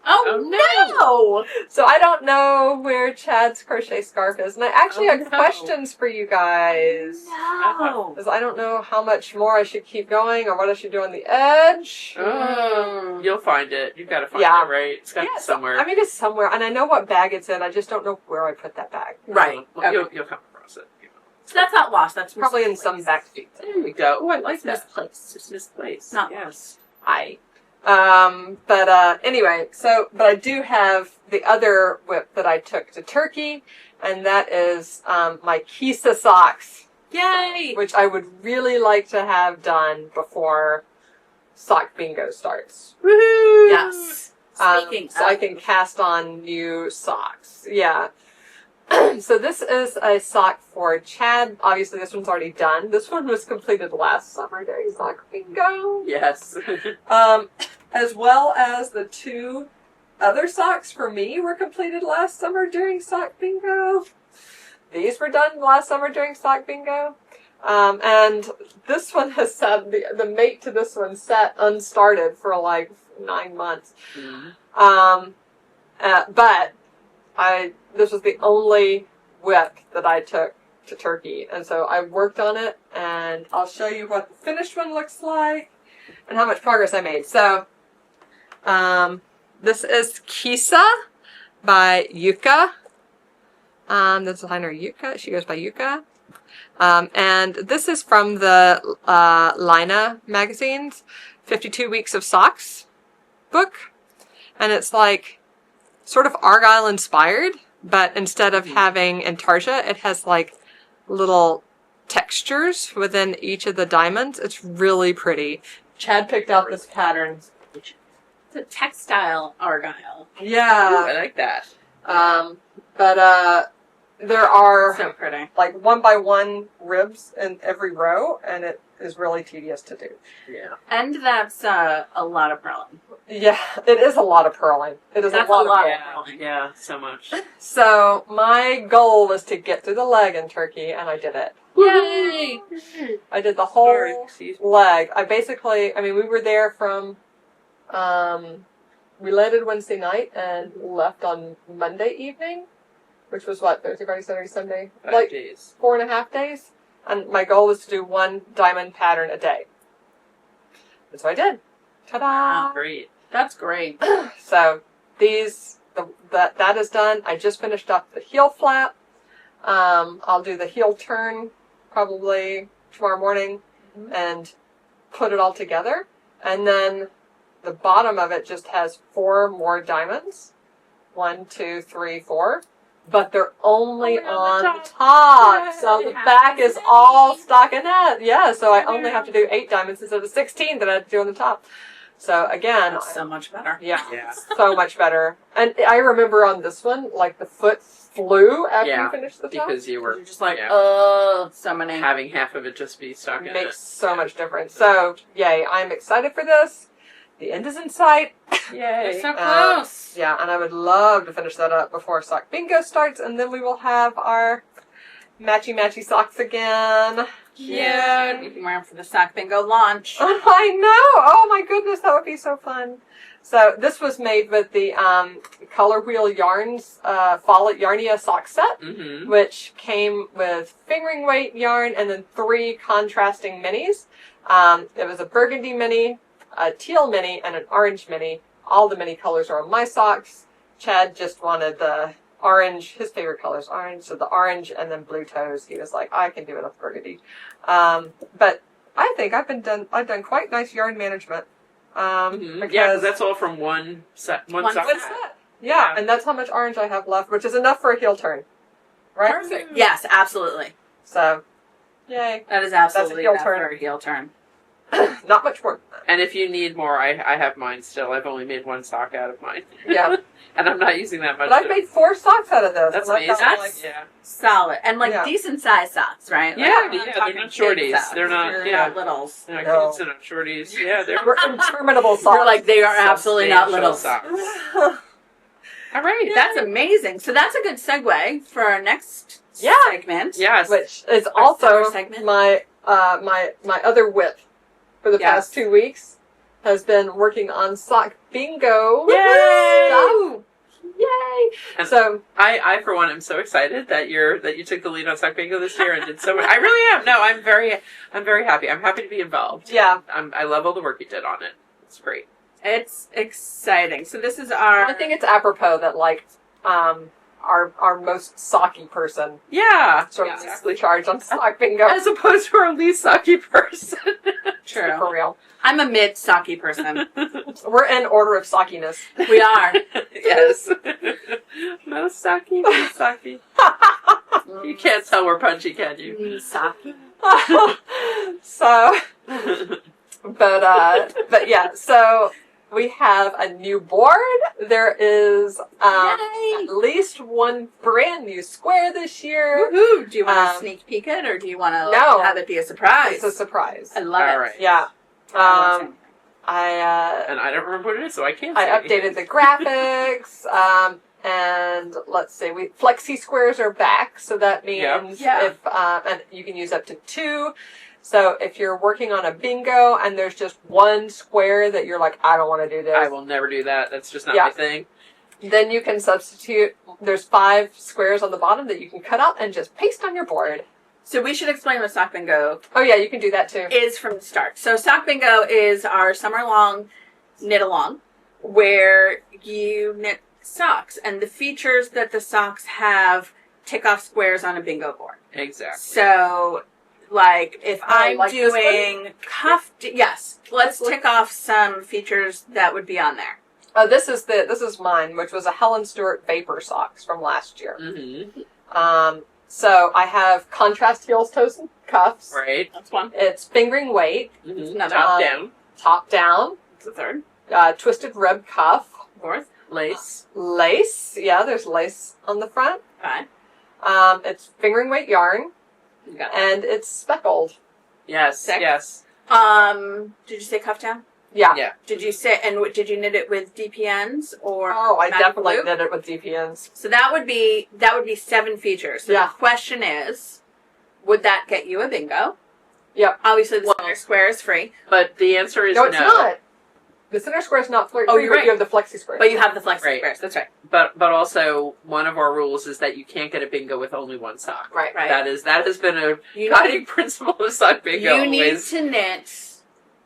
Oh no! So I don't know where Chad's crochet scarf is, and I actually have questions for you guys. No. Because I don't know how much more I should keep going or what I should do on the edge. You'll find it. You've got to find it, right? It's got to be somewhere. I mean, it's somewhere, and I know what bag it's in. I just don't know where I put that bag. Right. Well, you'll come across it. So that's not lost. That's probably in some back seat. There we go. Oh, I like that. Misplaced. It's misplaced. Not lost. Anyway, but I do have the other whip that I took to Turkey, and that is my Kisa socks. Yay! Which I would really like to have done before sock bingo starts. Woohoo! Yes. Speaking so I can cast on new socks. Yeah. So this is a sock for Chad. Obviously, this one's already done. This one was completed last summer during sock bingo. Yes. As well as the 2 other socks for me were completed last summer during sock bingo. These were done last summer during sock bingo. And this one has sat, the mate to this one sat unstarted for like 9 months. Mm-hmm. But this was the only whip that I took to Turkey. And so I worked on it, and I'll show you what the finished one looks like and how much progress I made. So, this is Kisa by Yuka. The designer Yuka. She goes by Yuka. And this is from the Lina magazine's 52 Weeks of Socks book. And it's like sort of Argyle inspired, but instead of having intarsia, it has like little textures within each of the diamonds. It's really pretty. Chad picked out this pattern. It's a textile Argyle. Yeah. Ooh, I like that. There are so pretty. Like 1 by 1 ribs in every row, and it is really tedious to do. Yeah. And that's a lot of purling. Yeah, it is a lot of purling. It is that's a lot of purling. Yeah, so much. So my goal was to get through the leg in Turkey, and I did it. Yay! I did the whole leg. We were there from, we landed Wednesday night and left on Monday evening, which was what, Thursday, Friday, Saturday, Sunday? 5 days. 4.5 days. And my goal was to do 1 diamond pattern a day. And so I did. Ta-da! Wow, great. That's great. So that is done. I just finished up the heel flap. I'll do the heel turn probably tomorrow morning and put it all together. And then the bottom of it just has 4 more diamonds. 1, 2, 3, 4. But they're only on the top. So the back is all stockinette. Yeah, so I only have to do 8 diamonds instead of 16 that I had to do on the top. So again, that's so much better. Yeah, so much better. And I remember on this one, like the foot flew after you finished the top. Because you were just like, so many. Having half of it just be stuck in it. Makes so much difference. So, yay, I'm excited for this. The end is in sight. Yay. It's so close. Yeah, and I would love to finish that up before sock bingo starts, and then we will have our matchy socks again. Yeah, you can wear them for the sock bingo launch. I know. Oh my goodness, that would be so fun. So this was made with the Color Wheel Yarns Fall at Yarnia sock set, which came with fingering weight yarn and then 3 contrasting minis. It was a burgundy mini, a teal mini, and an orange mini. All the mini colors are on my socks. Chad just wanted the orange. His favorite color is orange, so the orange and then blue toes. He was like, I can do it with burgundy. But I think I've done quite nice yarn management. Because that's all from one set. One set. Yeah, and that's how much orange I have left, which is enough for a heel turn. Right? Perfect. Yes, absolutely. So, yay. That is absolutely enough for a heel turn. Not much more. And if you need more, I have mine still. I've only made 1 sock out of mine. Yeah. And I'm not using that much. But I've made 4 socks out of this. That's amazing. That's solid. And decent size socks, right? Yeah, they're not shorties. They're not littles. They're not kids, they're not shorties. Yeah, they're interminable socks. You're like, they are absolutely not little socks. All right. That's amazing. So that's a good segue for our next segment. Yes. Which is also my other whip for the past 2 weeks has been working on sock bingo. Yay! Stuff. Yay! And so I for one am so excited that you took the lead on sock bingo this year and did so much. I really am. No, I'm very happy. I'm happy to be involved. Yeah. I love all the work you did on it. It's great. It's exciting. So this is our... I think it's apropos that, like, our most socky person sort of exactly charged on sock bingo. As opposed to our least socky person. True. For real. I'm a mid-socky person. We're in order of sockiness. We are. Yes. Most socky, most socky. You can't tell we're punchy, can you? Socky. So, but yeah, so we have a new board. There is at least one brand new square this year. Woohoo! Do you want to sneak peek it, or do you want to have it be a surprise? It's a surprise. I love it. Right. Yeah. And I don't remember what it is, so I can't say. I updated the graphics. And let's see, flexi squares are back, so that means if and you can use up to 2. So if you're working on a bingo and there's just one square that you're like, I don't want to do this. I will never do that. That's just not my thing. Then you can substitute. There's 5 squares on the bottom that you can cut out and just paste on your board. So we should explain what Sock Bingo you can do that too. Is from the start. So Sock Bingo is our summer-long knit-along where you knit socks, and the features that the socks have tick off squares on a bingo board. Exactly. So, like, if I'm doing cuff, let's tick off some features that would be on there. This is mine, which was a Helen Stewart Vapor socks from last year. Mm-hmm. So I have contrast heels, toes, and cuffs. Right. That's one. It's fingering weight. Mm-hmm. Top down. Top down. That's the third. Twisted rib cuff. Fourth. Lace. Lace. Yeah, there's lace on the front. Okay. It's fingering weight yarn. And it's speckled. Yes. Sick. Yes. Did you say cuff down? Yeah. Did you knit it with DPNs or? Oh, I definitely glue? knit it with DPNs. So that would be 7 features. So the question is, would that get you a bingo? Yep. Obviously, the center square is free. But the answer is no. No, it's not. The center square is not free. Oh, you're right. You have the flexi square. But you have the flexi squares. That's right. But also, one of our rules is that you can't get a bingo with only one sock. Right. That has been a guiding principle of sock bingo. You need to knit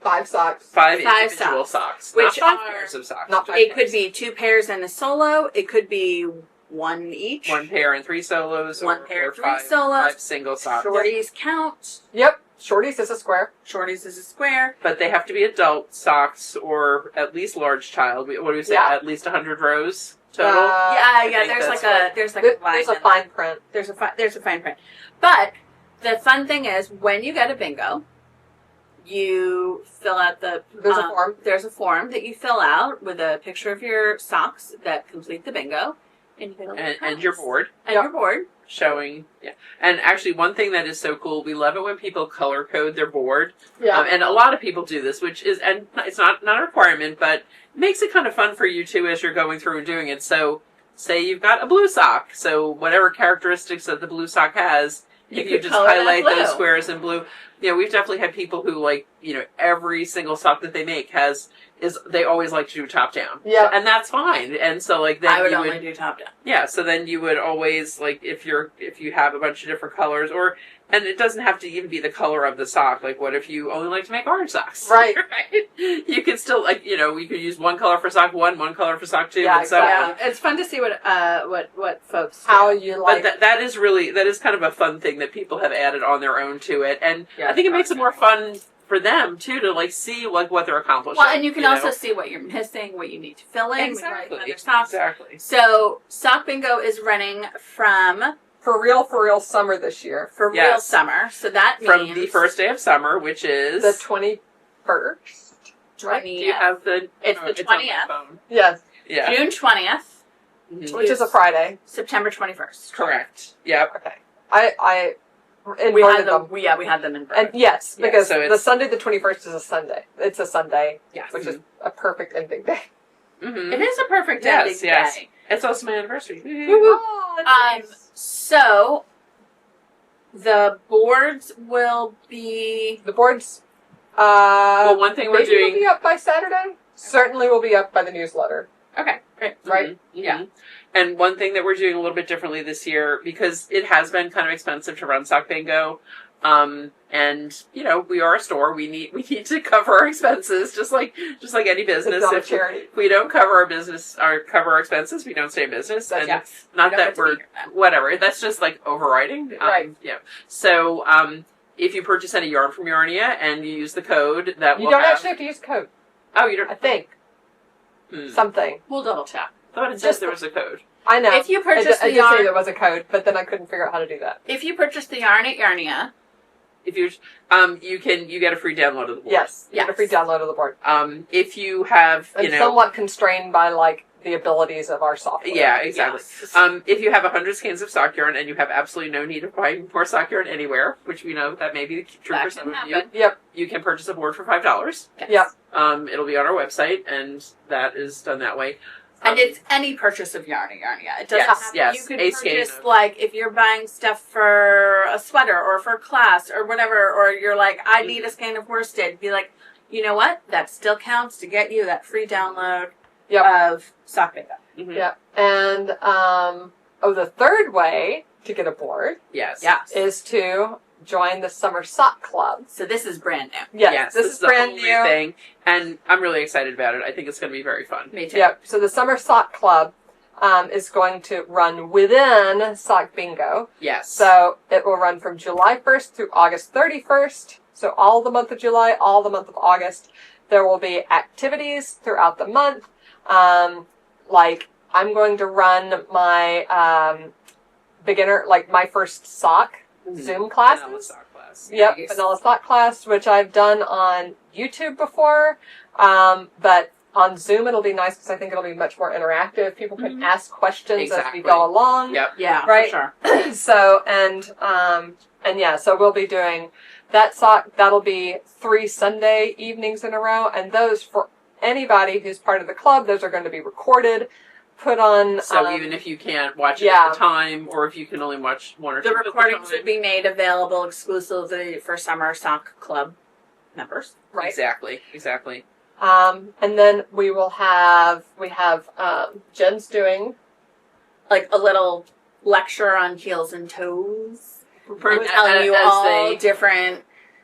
5 socks. 5 individual socks. Which not 5 pairs of socks. Not 5 It pairs. could be 2 pairs and a solo. It could be 1 each. 1 pair and 3 solos. 1 pair, 3 5 solos. 5 single socks. Shorties count. Yep. Shorties is a square. Shorties is a square. But they have to be adult socks or at least large child. What do we say? At least 100 rows total? There's like a fine print. There's a fine print. But the fun thing is, when you get a bingo, you fill out there's a form. There's a form that you fill out with a picture of your socks that complete the bingo. And your board. And your board. Showing, And actually, one thing that is so cool, we love it when people color code their board. Yeah. And a lot of people do this, which is, and it's not a requirement, but it makes it kind of fun for you too as you're going through and doing it. So, say you've got a blue sock. So, whatever characteristics that the blue sock has, if you just highlight those squares in blue. We've definitely had people who every single sock that they make they always like to do top down. Yeah. And that's fine. And so then I would only do top down. Yeah, so then you would always if you have a bunch of different colors and it doesn't have to even be the color of the sock. Like what if you only like to make orange socks? Right. Right. You can still you could use one color for sock 1, one color for sock 2, yeah, and so on. It's fun to see what folks how you like. But that is kind of a fun thing that people have added on their own to it, and I think it makes it more fun for them too to see what they're accomplishing. Well, and you can also see what you're missing, what you need to fill in. Exactly. Exactly. So Sock Bingo is running from For real summer this year. For real summer. So that means from the first day of summer, which is the 21st. 20th. Do you have the? It's the 20th. Yes. Yeah. June 20th. Mm-hmm. Which is a Friday. September 21st. Correct. Yep. Okay. I we had them. We had them in Berroco. And yes, because so the Sunday the 21st is a Sunday. It's a Sunday. Yes. Which is a perfect ending day. Mm-hmm. It is a perfect ending day. It's also my anniversary. Oh, nice. So the boards will be The boards. Well, one thing we're maybe doing will be up by Saturday. Certainly will be up by the newsletter. okay. Great. Right? Mm-hmm. Yeah. And one thing that we're doing a little bit differently this year, because it has been kind of expensive to run sock bingo, and we are a store. We need to cover our expenses, just like any business. It's not a If charity. we don't cover our expenses, we don't stay in business. And Yes. not We don't that get to we're be here. whatever. That's just like overriding. Right. Yeah. So if you purchase any yarn from Yarnia and you use the code, that You will don't have. actually have to use code. Oh, you don't. I think. Hmm. Something. We'll double check. I thought it said Just- there was a code. I know. If you purchase I the did say yarn, there was a code, but then I couldn't figure out how to do that. if you purchase the yarn at Yarnia, If you you get a free download of the board. Yes. You get a Yes. free download of the board. If you have And somewhat constrained by like the abilities of our software. yeah, exactly. yes. If you have 100 skeins of sock yarn and you have absolutely no need of buying more sock yarn anywhere, which we know that may be true That for can some of happen. you, Yep. you can purchase a board for $5. Yes. Yep. It'll be on our website, and that is done that way. And it's any purchase of yarn at Yarnia. It doesn't Yes, have yes, you could a skein purchase of- like if you're buying stuff for a sweater or for class or whatever, or you're like, I need a skein of worsted. Be like, you know what? That still counts to get you that free download Yep. of sock bingo. Mhm. Yep. And the third way to get a board Yes. Yes. is to join the Summer Sock Club. So this is brand new. Yes, this is a brand whole new. thing, and I'm really excited about it. I think it's going to be very fun. Me too. Yep. So the Summer Sock Club is going to run within Sock Bingo. Yes. So it will run from July 1st through August 31st. So all the month of July, all the month of August. There will be activities throughout the month. Like I'm going to run my beginner, like my first sock Zoom classes. Vanilla sock class. Yep, Nice. vanilla sock class, which I've done on YouTube before. But on Zoom, it'll be nice because I think it'll be much more interactive. People can ask questions as Exactly. we go along. Yep. Yeah, Right. for sure. So yeah, so we'll be doing that sock. That'll be 3 Sunday evenings in a row, and those for anybody who's part of the club, those are going to be recorded, put on. So even if you can't watch it yeah. at the time, or if you can only watch one or two The at the recordings time. will be made available exclusively for Summer Sock Club members. right. Exactly. And then we have Jen's doing Like a little lecture on heels and toes. For- And telling you as all they- different.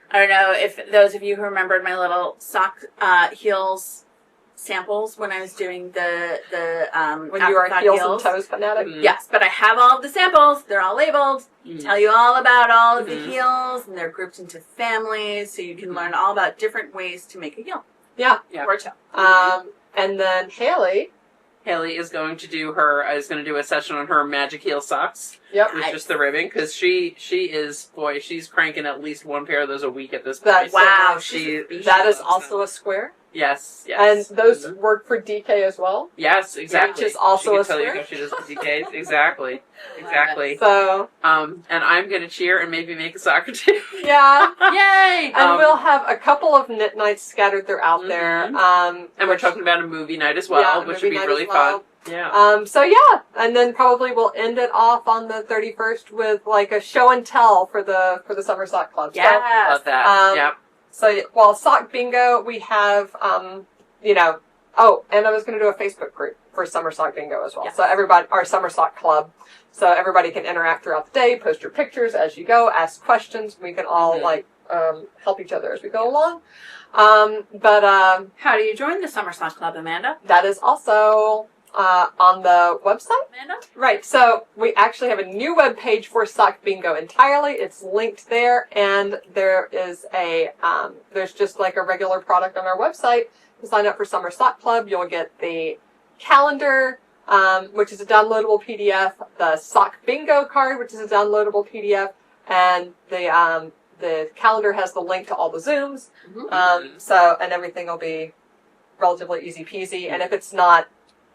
I don't know if those of you who remembered my little sock heels samples when I was doing the when you are a apricot heels and toes fanatic. Mhm. Yes, but I have all of the samples. They're all labeled. Mhm. Tell you all about all of the Mhm. heels, and they're grouped into families, so you can learn all about different ways to make a heel Yeah. Yeah. or toe. And then Haley. Haley is going to do a session on her magic heel socks Yep. with Nice. just the ribbing, because she's cranking at least one pair of those a week at this point. That's Wow, she That is loves also them. a square. Yes. And those Mhm. work for DK as well. Yes, exactly. Which is also she a can tell you square. how she does the DKs. Exactly. Exactly. So And I'm gonna cheer and maybe make a sock or two. yeah. Yay! And we'll have a couple of knit nights scattered throughout there. And we're which- talking about a movie night as well, Yeah, which movie would be night really as well. fun. Yeah. So yeah, and then probably we'll end it off on the 31st with like a show and tell for the Summer Sock Club. So, Yes. Love that. Yep. So while Sock Bingo, we have, and I was going to do a Facebook group for Summer Sock Bingo as well. Yes. So everybody, our Summer Sock Club, so everybody can interact throughout the day, post your pictures as you go, ask questions. We can all help each other as we go along. How do you join the Summer Sock Club, Amanda? That is also on the website. Amanda? Right, so we actually have a new web page for Sock Bingo entirely. It's linked there, and there is there's just like a regular product on our website. To sign up for Summer Sock Club, you'll get the calendar, which is a downloadable PDF, the Sock Bingo card, which is a downloadable PDF, and the calendar has the link to all the Zooms. And everything will be relatively easy peasy, and if it's not,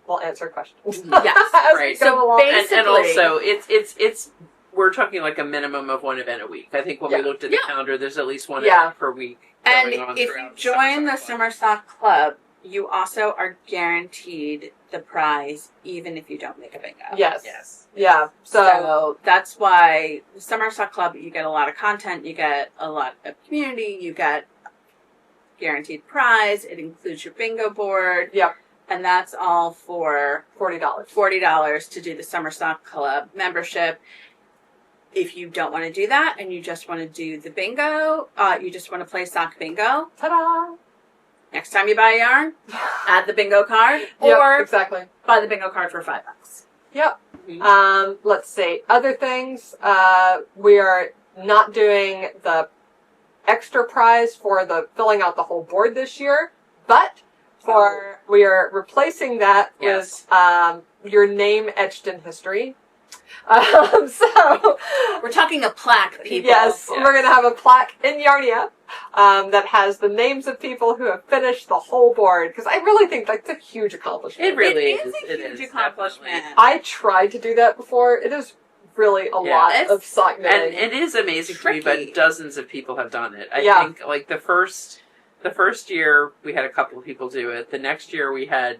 we'll answer questions. Yes, as right. we go So along. And also, it's we're talking like a minimum of one event a week. I think when we Yeah. looked at the Yeah. calendar, there's at least one Yeah. event per week. And going on if you throughout join the Club. Summer Sock Club, you also are guaranteed the prize even if you don't make a bingo. Yes. Yeah. So that's why the Summer Stock Club, you get a lot of content, you get a lot of community, you get guaranteed prize. It includes your bingo board. Yep. And that's all for $40. $40 to do the Summer Stock Club membership. If you don't want to do that and you just want to do the bingo, you just want to play sock bingo. Ta-da! Next time you buy a yarn, add the bingo card, Yep, or exactly. buy the bingo card for $5. Yep. Let's see. Other things. We are not doing the extra prize for the filling out the whole board this year, but we are replacing that with your name etched in history. So we're talking a plaque, people. Yes, we're going to have a plaque in Yarnia that has the names of people who have finished the whole board, because I really think that's a huge accomplishment. It really is a huge accomplishment. I tried to do that before. It is really a lot of sock knitting. And it is amazing to me, but dozens of people have done it. I think like the first year we had a couple of people do it. The next year we had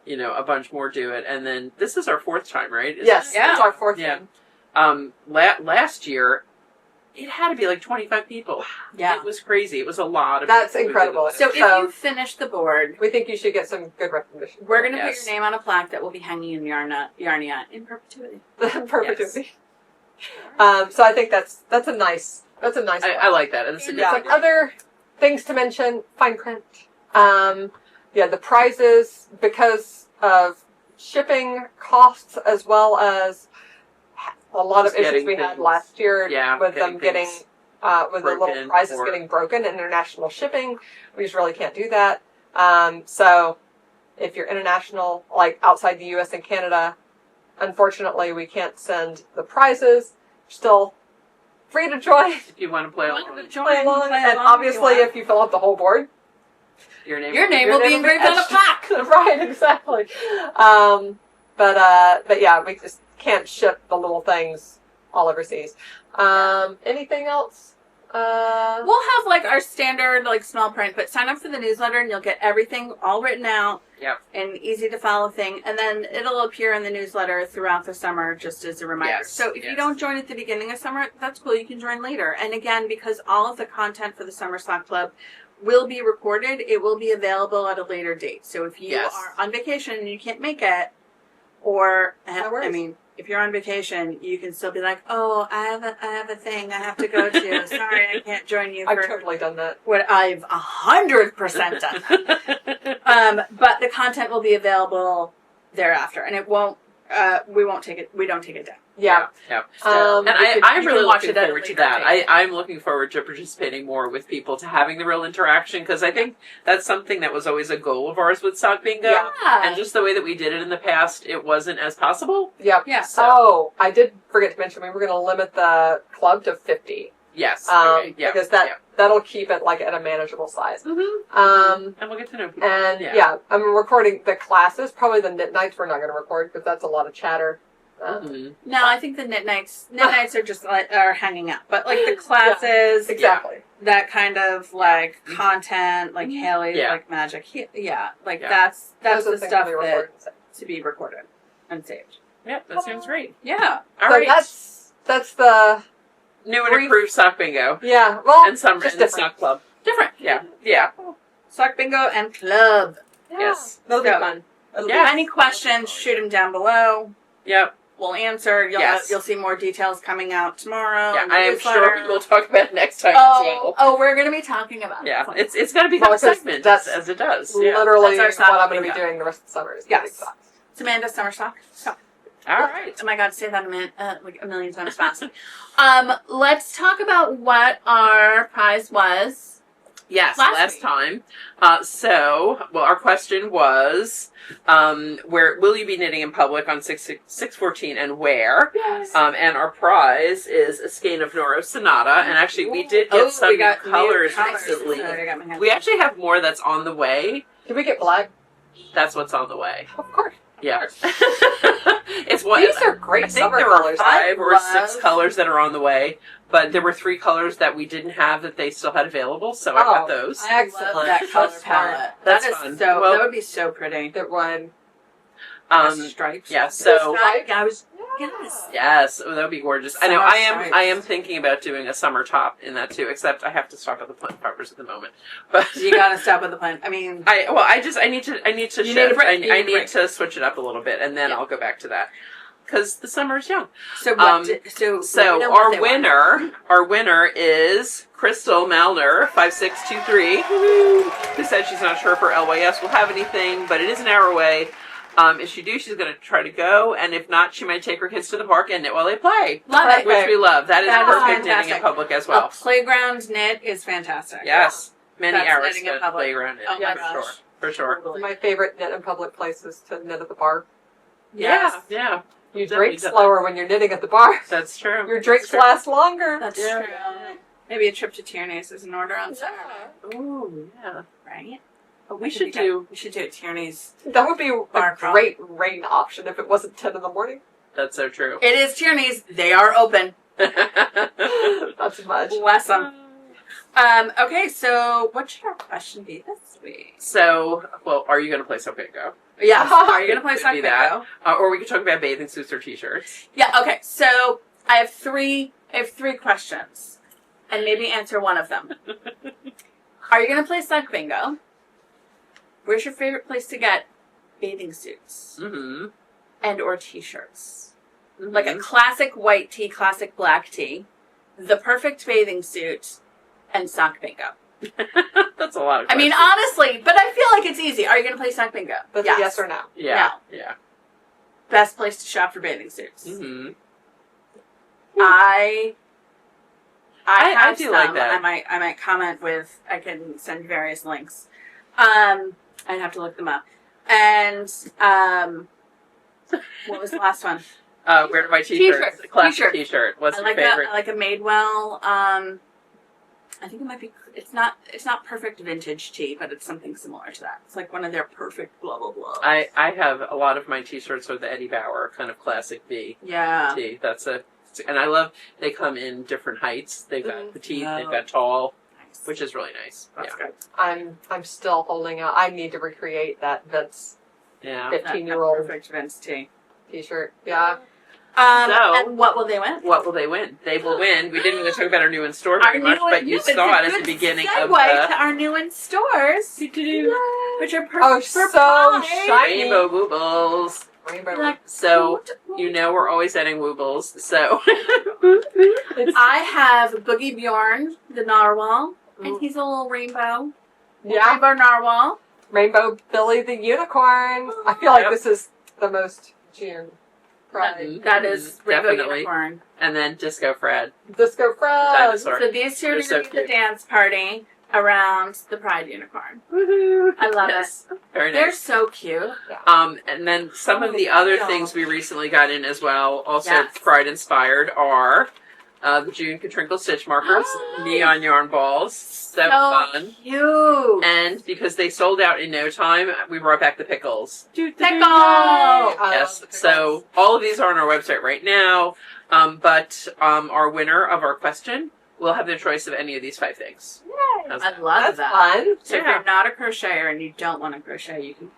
a bunch more do it, and then this is our fourth time, right? Yes, it's our fourth time. Last year, it had to be like 25 people. Yeah. It was crazy. It was a lot of That's incredible. So if you finish the board, we think you should get some good recognition. We're going to put your name on a plaque that will be hanging in Yarnia in perpetuity. Perpetuity. Yes. So I think that's a nice. I like that. And some other things to mention. Fine print. The prizes, because of shipping costs as well as a lot of issues we had last year with them getting, with the little prizes getting broken, international shipping. We just really can't do that. So if you're international, like outside the US and Canada, unfortunately we can't send the prizes. You're still free to join. If you want to play along. And obviously if you fill out the whole board, your name will be engraved on a plaque. Right, exactly. But yeah, we just can't ship the little things all overseas. Anything else? We'll have like our standard like small print, but sign up for the newsletter and you'll get everything all written out. Yep. And easy to follow thing. And then it'll appear in the newsletter throughout the summer just as a reminder. Yes. So if you don't join at the beginning of summer, that's cool. You can join later. And again, because all of the content for the Summer Stock Club will be recorded, it will be available at a later date. So if you are on vacation and you can't make it, or if you're on vacation, you can still be like, oh, I have a thing I have to go to. Sorry, I can't join you. I've totally done that. What I've 100% done. But the content will be available thereafter, and it won't. We don't take it down. Yeah. And I'm really looking forward to that. I'm looking forward to participating more with people, to having the real interaction, because I think that's something that was always a goal of ours with Sock Bingo. Yeah. And just the way that we did it in the past, it wasn't as possible. Yep. Yeah. So I did forget to mention, we were going to limit the club to 50. Yes. Because that'll keep it like at a manageable size. Mm-hmm. And we'll get to know people. And I'm recording the classes. Probably the knit nights we're not going to record because that's a lot of chatter. No, I think the knit nights are just are hanging out, but like the classes, exactly, that kind of like content, like Haley's like magic, that's the stuff that to be recorded and saved. Yeah, that sounds great. Yeah, all right. That's the new and improved Sock Bingo. Yeah, well, and some Sock Club. Different. Yeah. Sock Bingo and Club. Yeah. Yes, that'll be fun. Any questions? Shoot them down below. Yep. We'll answer. You'll see more details coming out tomorrow. Yeah, I am sure we'll talk about it next time as well. Oh, we're going to be talking about it. Yeah, it's going to become a segment as it does. Literally what I'm going to be doing the rest of the summer. Yes. It's Amanda's Summer Stock. All right. Oh my God, say that a million times fast. Let's talk about what our prize was. Yes, last time. Our question was, where will you be knitting in public on 6/14 and where? Yes. And our prize is a skein of Noro Sonata. And actually, we did get some new colors recently. We actually have more that's on the way. Did we get black? That's what's on the way. Of course. Yeah. It's what These are great I think summer there colors. are 5 or love- 6 colors that are on the way, but there were 3 colors that we didn't have that they still had available, so I got those. I love that color That's palette. That's That is fun. so. Well- that would be so pretty. That one. Stripes. Yeah, so I was. Yes. yes, oh, that would be gorgeous. I know. Summer I am stripes. thinking about doing a summer top in that too. Except I have to stock up the plant covers at the moment. But You gotta stop with the plan. I mean, I need to You need a shift. break. I You need a need break. to switch it up a little bit, and then Yeah. I'll go back to that because the summer's young. so what? So let me know what they want. our winner is Crystal Malner 5623, who said she's not sure if her LYS will have anything, but it is an hour away. If she do, she's going to try to go, and if not, she might take her kids to the park and knit while they play. Love it. Which we love. That is That is perfect knitting in fantastic. public as A well. playground knit is fantastic. Yes. Many That's hours knitting in to public. playground knit. Oh my for gosh. sure. For sure. Totally. My favorite knit in public place is to knit at the bar. Yes. Yeah. You Definitely, drink slower when you're knitting at the bar. That's true. Your drinks That's true. last longer. That's Yeah. true. Maybe a trip to Tierney's is in order on Saturday, Ooh, yeah. right? We should do. We should do it Tierney's. That would be a Bar crawl. great rain option if it wasn't 10 in the morning. That's so true. It is Tierney's. They are open. Not too much. Bless them. Okay, so what should our question be this week? So, well, are you going to play Sock Bingo? Yes. Are you gonna play Could Sock be Bingo? that. Or we could talk about bathing suits or t-shirts. Yeah. Okay. So I have three questions, and maybe answer one of them. Are you gonna play Sock Bingo? Where's your favorite place to get bathing suits Mm-hmm. and or t-shirts? Like a classic white tee, classic black tee, the perfect bathing suit, and Sock Bingo. That's a lot of I mean, questions. honestly, but I feel like it's easy. Are you going to play Sock Bingo? That's a yes or no. Yeah. Yeah. Best place to shop for bathing suits. Mm-hmm. I have do some. like that. I might comment with. I can send various links. I'd have to look them up. And what was the last one? Where to buy t-shirts? T-shirt. Classic T-shirt. t-shirt. What's I your like favorite? that. I like a Madewell. I think it might be. It's not perfect vintage tee, but it's something similar to that. It's like one of their perfect blah blah blah. I have a lot of my t-shirts are the Eddie Bauer kind of classic V Yeah. tee. And I love they come in different heights. They've got petite, Oh. they've got tall, Nice. which is really nice. That's good. I'm still holding out. I need to recreate that Vince Yeah. 15-year-old Perfect Vince tee. t-shirt. Yeah. So- and what will they win? What will they win? They will win. We didn't even talk about our new in store Our very much, but you saw it at the beginning of segue to the our new in stores, which are perfect Oh, for so Pride. shiny. Rainbow Woobles. Rainbow. Like, So we're always adding Woobles. So I have Boogie Bjorn, the narwhal, and he's a little rainbow. Yeah. Rainbow narwhal. Rainbow Billy the Unicorn. I feel like Yep. this is the most June Pride. That is Rainbow Definitely. Unicorn. and then Disco Fred. Disco Fred. Dinosaur. So these two are They're going so to be the cute. dance party around the Pride Unicorn. Woohoo! I love Yes. Very They're nice. so cute. And then some of the other things we recently got in as well, also Yes. Pride inspired, are the June Katrinkle stitch markers, neon yarn balls, so fun. Cute. And because they sold out in no time, we brought back the pickles. Pickle. Yes. So all of these are on our website right now. But our winner of our question will have their choice of any of these 5 things. How's I that? love That's that. fun. So if Yeah. you're not a crocheter and you don't want to crochet, you can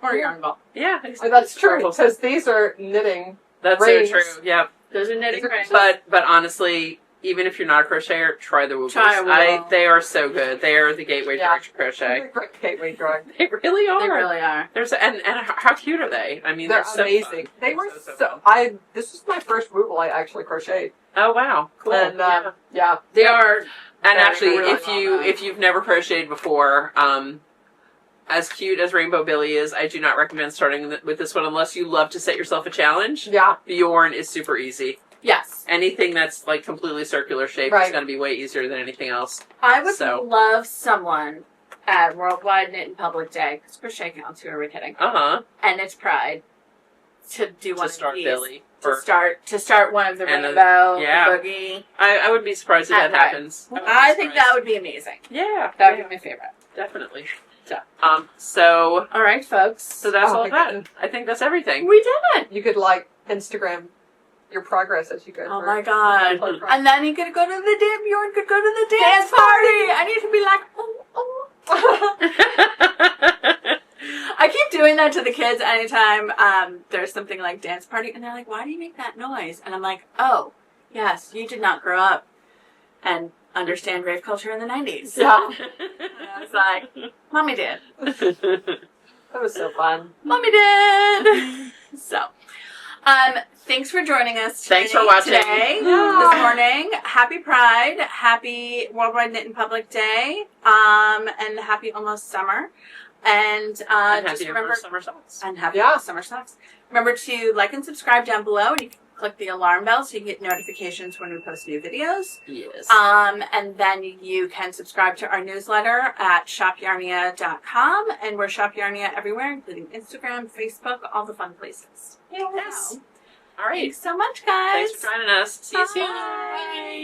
or a yarn ball. Yeah, Oh, that's true, because these are knitting. That's rings. so true. Yep. Those are knitting rings. But honestly, even if you're not a crocheter, try the Woobles. Try a Wooble. They are so good. They are the gateway Yeah. drug to crochet. Great gateway drug. They really are. They really are. There's and how cute are they? I mean, They're so amazing. fun. They were so fun. This was my first Wooble I actually crocheted. Oh wow, cool. And Yeah. yeah. They are. And Very actually, really if you've never crocheted before, as cute as Rainbow Billy is, I do not recommend starting with this one unless you love to set yourself a challenge. Yeah. Bjorn is super easy. Yes. Anything that's like completely circular shape is Right. going to be way easier than anything else. I would So. love someone at Worldwide Knit and Public Day, because crochet counts, who are we kidding? And it's Pride, to do one To start of these. Billy. To start one of the And rainbow, yeah. the boogie. I would be surprised if At that Pride. happens. I think that would be amazing. Yeah. That would be my favorite. Definitely. So all right, folks. So that's all that. I think that's everything. We did it. You could Instagram your progress as you go. Oh my god! And then you could go to the dance. Bjorn could go to the dance party. I need to be like, I keep doing that to the kids anytime there's something like dance party, and they're like, "Why do you make that noise?" And I'm like, "Oh, yes, you did not grow up and understand rave culture in the 90s." Yeah. And I was like, "Mommy did." That was so fun. Mommy did. So, thanks for joining us today. Thanks for watching. This morning. Happy Pride. Happy Worldwide Knit in Public Day. And happy almost summer. And just remember summer socks. And happy almost summer socks. Remember to like and subscribe down below, and you can click the alarm bell so you get notifications when we post new videos. Yes. And then you can subscribe to our newsletter at shopyarnia.com, and we're Shop Yarnia everywhere, including Instagram, Facebook, all the fun places. Yes. All right. Thanks so much, guys. Thanks for joining us. See you soon. Bye.